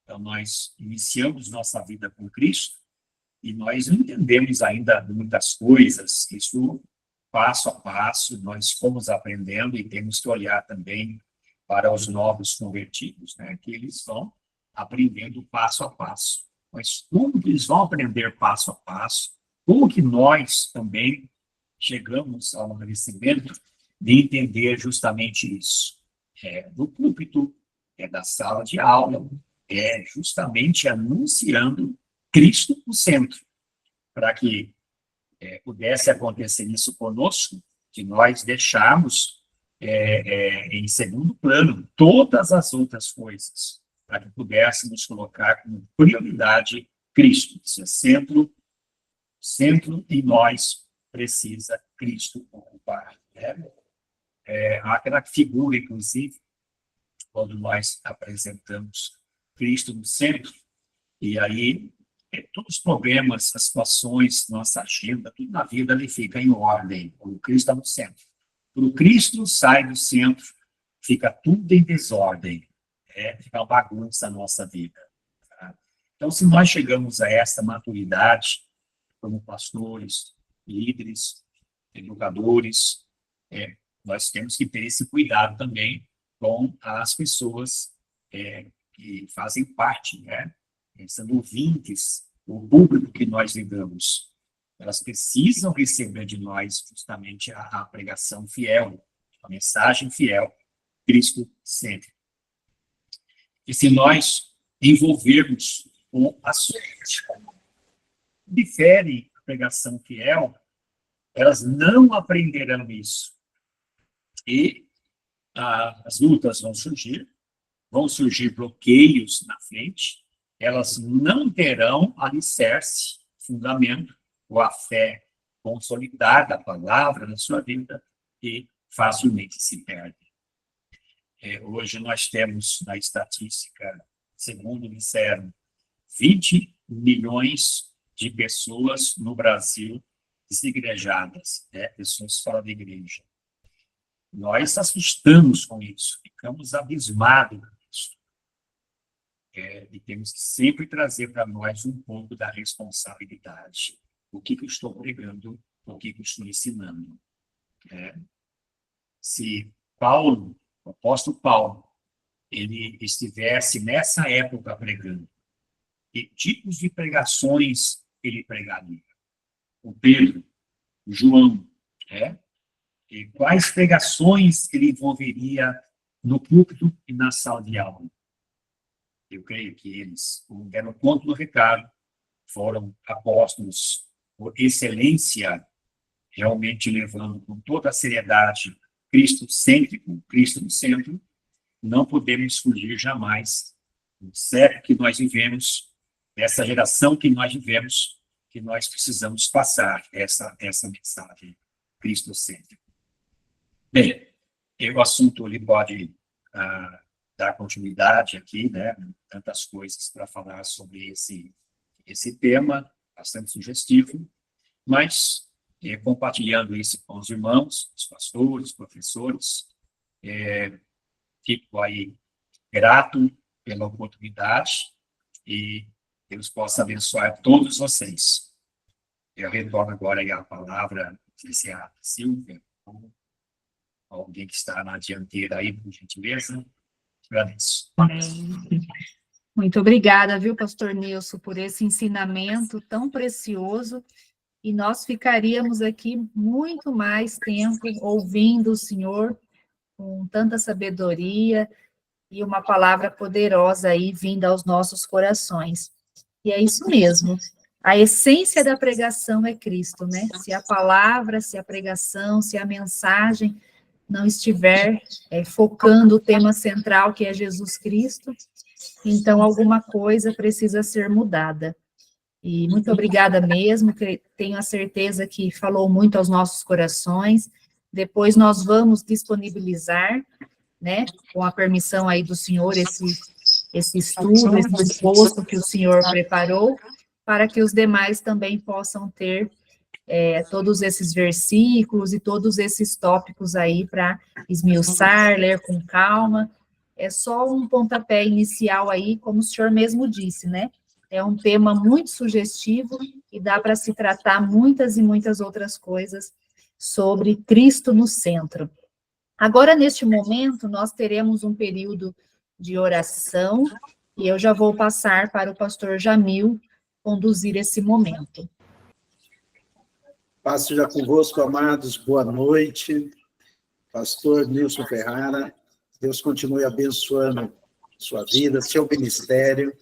Então, nós iniciamos nossa vida com Cristo e nós não entendemos ainda muitas coisas. Isso, passo a passo, nós fomos aprendendo e temos que olhar também para os novos convertidos, né? Que eles vão aprendendo passo a passo. Mas como que eles vão aprender passo a passo? Como que nós também chegamos ao amadurecimento de entender justamente isso? Do púlpito, da sala de aula, justamente anunciando Cristo no centro, para que pudesse acontecer isso conosco, que nós deixarmos em segundo plano todas as outras coisas, para que pudéssemos colocar como prioridade Cristo, ser centro e nós precisa Cristo ocupar. Há aquela figura, inclusive, quando nós apresentamos Cristo no centro, e aí todos os problemas, as situações, nossa agenda, tudo na vida ele fica em ordem, quando Cristo está no centro. Quando Cristo sai do centro, fica tudo em desordem, fica uma bagunça na nossa vida. Tá? Então, se nós chegamos a essa maturidade, como pastores, líderes, educadores, nós temos que ter esse cuidado também com as pessoas que fazem parte, né? Sendo ouvintes, o público que nós lidamos. Elas precisam receber de nós justamente a pregação fiel, a mensagem fiel, Cristo sempre. E se nós envolvermos com ações difere a pregação fiel, elas não aprenderão isso. E as lutas vão surgir bloqueios na frente, elas não terão alicerce, fundamento, ou a fé consolidada, a palavra na sua vida, e facilmente se perde. Hoje nós temos, na estatística, segundo disseram, 20 milhões de pessoas no Brasil desigrejadas, pessoas fora da igreja. Nós assustamos com isso, ficamos abismados com isso. E temos que sempre trazer para nós um pouco da responsabilidade. O que eu estou pregando, o que eu estou ensinando. Se Paulo, o apóstolo Paulo, ele estivesse nessa época pregando, que tipos de pregações ele pregaria? O Pedro, o João, e quais pregações ele envolveria no púlpito e na sala de aula? Eu creio que eles, como deram conta do recado, foram apóstolos por excelência, realmente levando com toda a seriedade Cristo cêntrico, Cristo no centro. Não podemos fugir jamais século que nós vivemos, dessa geração que nós vivemos, que nós precisamos passar essa mensagem cristocêntrica. Bem, o assunto ele pode dar continuidade aqui, né? Tantas coisas para falar sobre esse tema, bastante sugestivo, mas compartilhando isso com os irmãos, os pastores, professores, fico aí grato pela oportunidade e Deus possa abençoar todos vocês. Eu retorno agora aí a palavra, não sei se é a Silvia, ou alguém que está na dianteira aí, por gentileza. Agradeço. Muito obrigada, viu, pastor Nilson, por esse ensinamento tão precioso, e nós ficaríamos aqui muito mais tempo ouvindo o Senhor com tanta sabedoria e uma palavra poderosa aí vinda aos nossos corações. E é isso mesmo. A essência da pregação é Cristo, né? Se a palavra, se a pregação, se a mensagem não estiver focando o tema central, que é Jesus Cristo, então alguma coisa precisa ser mudada. E muito obrigada mesmo, que tenho a certeza que falou muito aos nossos corações. Depois nós vamos disponibilizar, né, com a permissão aí do senhor, esse estudo, esse esboço que o senhor preparou, para que os demais também possam ter todos esses versículos e todos esses tópicos aí para esmiuçar, ler com calma. É só um pontapé inicial aí, como o senhor mesmo disse, né? É um tema muito sugestivo e dá para se tratar muitas e muitas outras coisas sobre Cristo no centro. Agora, neste momento, nós teremos um período de oração e eu já vou passar para o pastor Jamil conduzir esse momento. Paz seja convosco, amados, boa noite. Pastor Nilson Ferrara, Deus continue abençoando sua vida, seu ministério,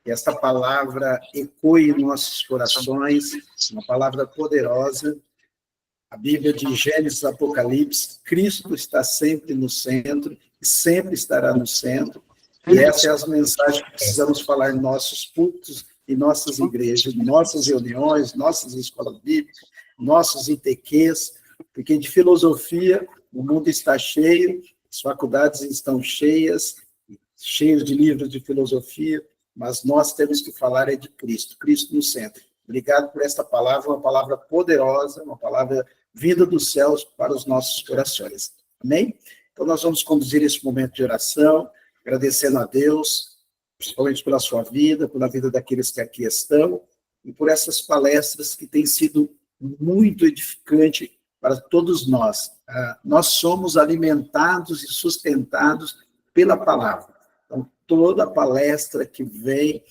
e esta palavra ecoe em nossos corações, uma palavra poderosa. A Bíblia de Gênesis, Apocalipse, Cristo está sempre no centro, e sempre estará no centro, e essas são as mensagens que precisamos falar em nossos cultos, em nossas igrejas, nossas reuniões, nossas escolas bíblicas, nossos ITQs, porque de filosofia o mundo está cheio, as faculdades estão cheias de livros de filosofia, mas nós temos que falar de Cristo, Cristo no centro. Obrigado por esta palavra, uma palavra poderosa, uma palavra vinda dos céus para os nossos corações. Amém? Então nós vamos conduzir esse momento de oração, agradecendo a Deus, principalmente pela sua vida, pela vida daqueles que aqui estão, e por essas palestras que têm sido muito edificante para todos nós. Nós somos alimentados e sustentados pela palavra. Então, toda palestra que vem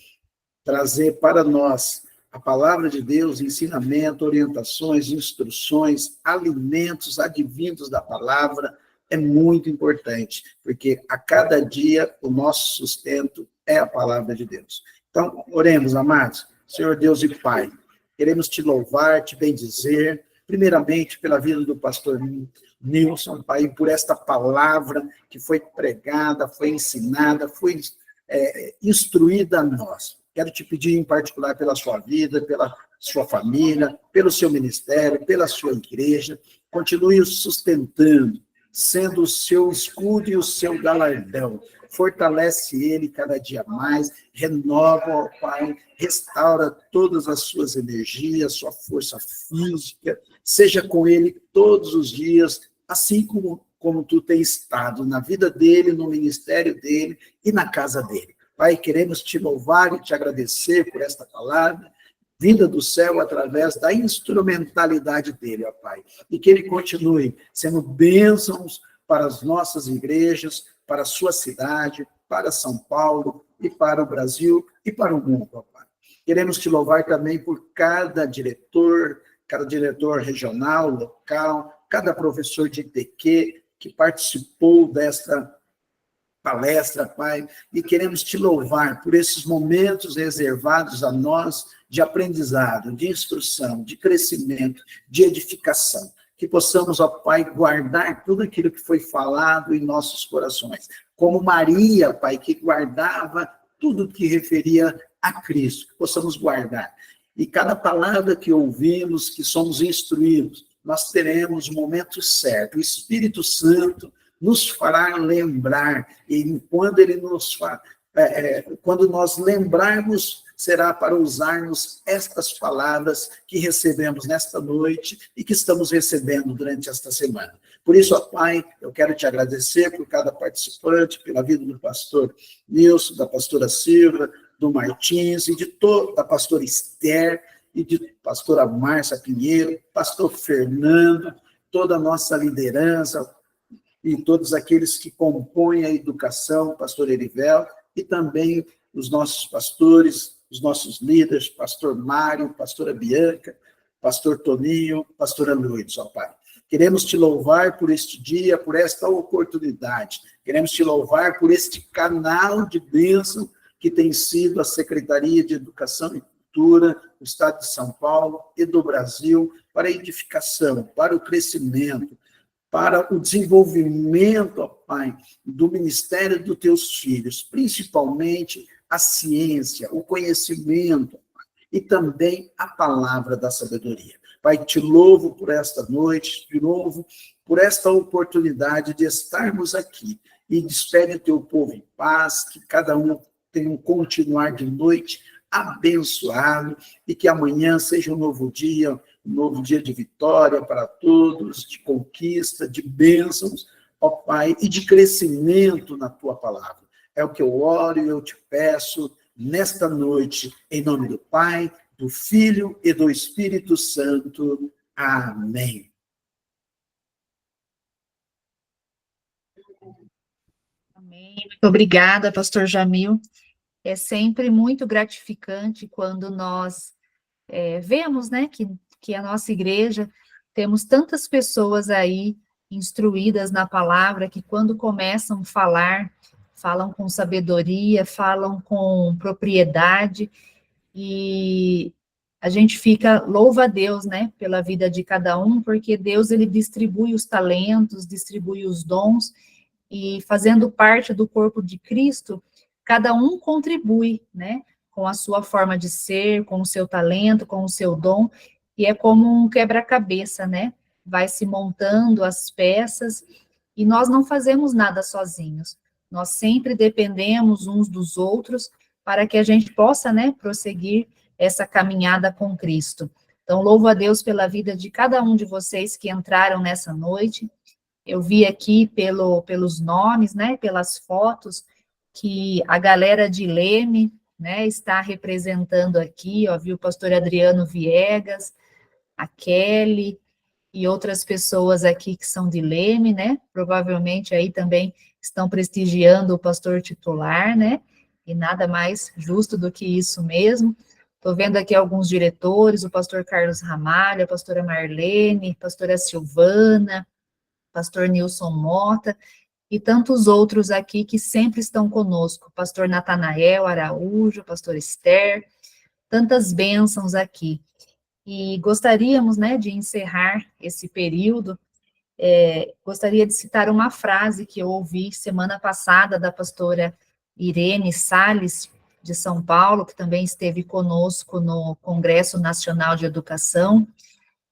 trazer para nós a palavra de Deus, ensinamento, orientações, instruções, alimentos advindos da palavra, é muito importante, porque a cada dia o nosso sustento é a palavra de Deus. Então, oremos, amados. Senhor Deus e Pai, queremos te louvar, te bendizer, primeiramente pela vida do pastor Nilson, Pai, por esta palavra que foi pregada, foi ensinada, foi instruída a nós. Quero te pedir em particular pela sua vida, pela sua família, pelo seu ministério, pela sua igreja, continue o sustentando, sendo o seu escudo e o seu galardão. Fortalece ele cada dia mais, renova, ó Pai, restaura todas as suas energias, sua força física, seja com ele todos os dias, assim como tu tens estado na vida dele, no ministério dele e na casa dele. Pai, queremos te louvar e te agradecer por esta palavra, vinda do céu através da instrumentalidade dele, ó Pai. E que ele continue sendo bênçãos para as nossas igrejas, para a sua cidade, para São Paulo, e para o Brasil, e para o mundo, ó Pai. Queremos te louvar também por cada diretor regional, local, cada professor de ITQ que participou desta palestra, Pai, e queremos te louvar por esses momentos reservados a nós de aprendizado, de instrução, de crescimento, de edificação. Que possamos, ó Pai, guardar tudo aquilo que foi falado em nossos corações. Como Maria, Pai, que guardava tudo que referia a Cristo, que possamos guardar. E cada palavra que ouvimos, que somos instruídos, nós teremos o momento certo. O Espírito Santo nos fará lembrar, e quando ele nos faz, quando nós lembrarmos, será para usarmos estas palavras que recebemos nesta noite e que estamos recebendo durante esta semana. Por isso, ó Pai, eu quero te agradecer por cada participante, pela vida do pastor Nilson, da pastora Silva, do Martins, e da pastora Esther, e de pastora Márcia Pinheiro, pastor Fernando, toda a nossa liderança, e todos aqueles que compõem a educação, pastor Erivel, e também os nossos pastores, os nossos líderes, pastor Mário, pastora Bianca, pastor Toninho, pastora Lourdes, ó Pai. Queremos te louvar por este dia, por esta oportunidade. Queremos te louvar por este canal de bênção que tem sido a Secretaria de Educação e Cultura do Estado de São Paulo e do Brasil, para a edificação, para o crescimento, para o desenvolvimento, ó Pai, do ministério dos teus filhos, principalmente a ciência, o conhecimento e também a palavra da sabedoria. Pai, te louvo por esta noite, te louvo por esta oportunidade de estarmos aqui, e despede o teu povo em paz, que cada um tenha um continuar de noite abençoado, e que amanhã seja um novo dia de vitória para todos, de conquista, de bênçãos, ó Pai, e de crescimento na tua palavra. É o que eu oro e eu te peço nesta noite, em nome do Pai, do Filho e do Espírito Santo. Amém. Amém. Muito obrigada, pastor Jamil. É sempre muito gratificante quando nós vemos, né, que a nossa igreja, temos tantas pessoas aí instruídas na palavra, que quando começam a falar, falam com sabedoria, falam com propriedade, e a gente louva a Deus, né, pela vida de cada um, porque Deus, ele distribui os talentos, distribui os dons, e fazendo parte do corpo de Cristo, cada um contribui, né, com a sua forma de ser, com o seu talento, com o seu dom, e é como um quebra-cabeça, né, vai se montando as peças, e nós não fazemos nada sozinhos, nós sempre dependemos uns dos outros, para que a gente possa, né, prosseguir essa caminhada com Cristo. Então, louvo a Deus pela vida de cada um de vocês que entraram nessa noite. Eu vi aqui pelos nomes, né, pelas fotos, que a galera de Leme, né, está representando aqui, ó, viu o pastor Adriano Viegas, a Kelly e outras pessoas aqui que são de Leme, né, provavelmente aí também estão prestigiando o pastor titular, né, e nada mais justo do que isso mesmo. Estou vendo aqui alguns diretores, o pastor Carlos Ramalho, a pastora Marlene, a pastora Silvana, pastor Nilson Mota, e tantos outros aqui que sempre estão conosco, pastor Natanael Araújo, pastor Esther, tantas bênçãos aqui. E gostaríamos, né, de encerrar esse período, gostaria de citar uma frase que eu ouvi semana passada da pastora Irene Salles, de São Paulo, que também esteve conosco no Congresso Nacional de Educação.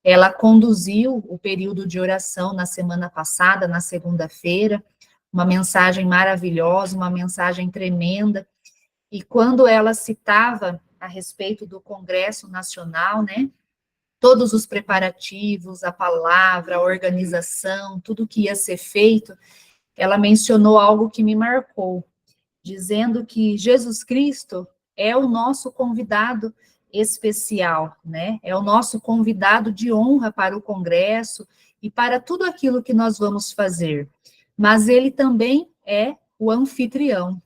Ela conduziu o período de oração na semana passada, na segunda-feira, uma mensagem maravilhosa, uma mensagem tremenda, e quando ela citava a respeito do Congresso Nacional, né, todos os preparativos, a palavra, a organização, tudo que ia ser feito, ela mencionou algo que me marcou, dizendo que Jesus Cristo é o nosso convidado especial, né? É o nosso convidado de honra para o Congresso e para tudo aquilo que nós vamos fazer. Mas ele também é o anfitrião.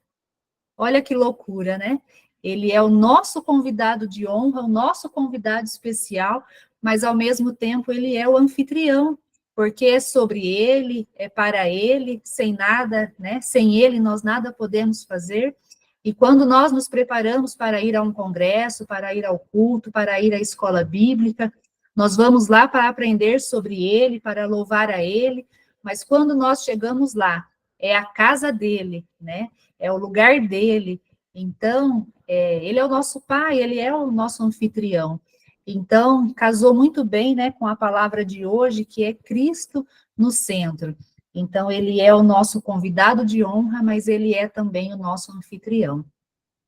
Olha que loucura, né? Ele é o nosso convidado de honra, o nosso convidado especial, mas ao mesmo tempo ele é o anfitrião, porque é sobre ele, é para ele, sem nada, né? Sem ele nós nada podemos fazer. E quando nós nos preparamos para ir a um congresso, para ir ao culto, para ir à escola bíblica, nós vamos lá para aprender sobre ele, para louvar a ele, mas quando nós chegamos lá, é a casa dele, né? É o lugar dele, Então, ele é o nosso pai, ele é o nosso anfitrião. Então, casou muito bem, né, com a palavra de hoje, que é Cristo no centro. Então, ele é o nosso convidado de honra, mas ele é também o nosso anfitrião,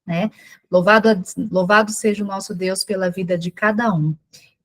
né? Louvado seja o nosso Deus pela vida de cada um.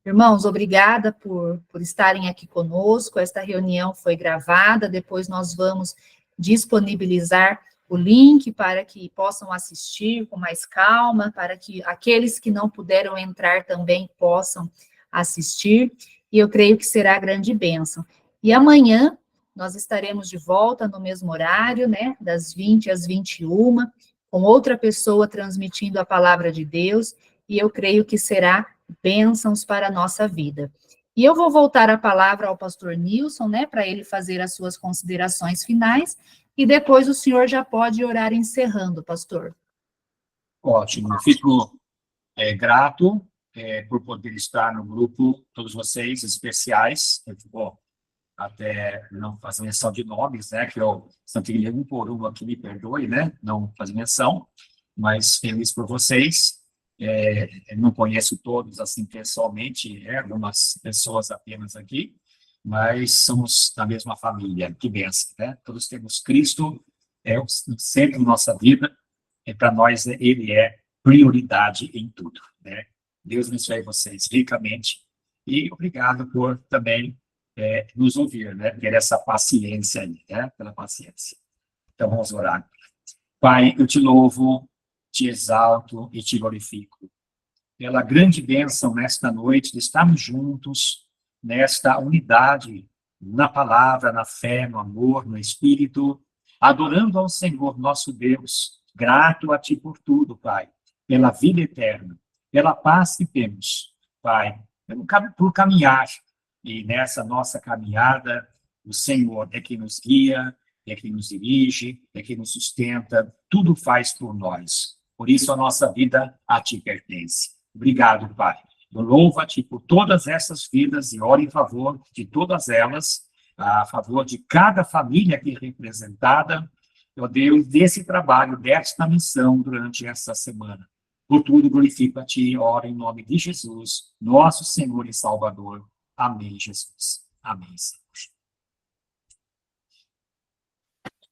Irmãos, obrigada por estarem aqui conosco. Esta reunião foi gravada, depois nós vamos disponibilizar o link para que possam assistir com mais calma, para que aqueles que não puderam entrar também possam assistir, e eu creio que será grande bênção. E amanhã nós estaremos de volta no mesmo horário, né, das 20 às 21, com outra pessoa transmitindo a palavra de Deus, e eu creio que será bênçãos para a nossa vida. E eu vou voltar a palavra ao pastor Nilson, né, para ele fazer as suas considerações finais, e depois o senhor já pode orar encerrando, pastor. Ótimo, fico grato por poder estar no grupo, todos vocês especiais. Eu vou até não fazer menção de nomes, né, que eu, Santilha, um por um aqui, me perdoe, né, não fazer menção, mas feliz por vocês. Não conheço todos assim pessoalmente, algumas pessoas apenas aqui, mas somos da mesma família, que benção, né? Todos temos Cristo, o centro da nossa vida, e para nós ele é prioridade em tudo, né? Deus abençoe vocês ricamente, e obrigado por também nos ouvir, né? Ter essa paciência aí, né? Pela paciência. Então vamos orar. Pai, eu te louvo, te exalto e te glorifico pela grande bênção nesta noite de estarmos juntos nesta unidade, na palavra, na fé, no amor, no Espírito, adorando ao Senhor nosso Deus, grato a Ti por tudo, Pai, pela vida eterna, pela paz que temos, Pai, por caminhar, e nessa nossa caminhada, o Senhor é quem nos guia, é quem nos dirige, é quem nos sustenta, tudo faz por nós. Por isso a nossa vida a Ti pertence. Obrigado, Pai. Eu louvo a Ti por todas essas vidas e oro em favor de todas elas, a favor de cada família aqui representada, ó Deus, desse trabalho, desta missão durante essa semana. Por tudo, glorifico a Ti e oro em nome de Jesus, nosso Senhor e Salvador. Amém, Jesus. Amém, Senhor.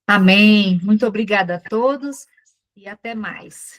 Amém. Muito obrigada a todos e até mais.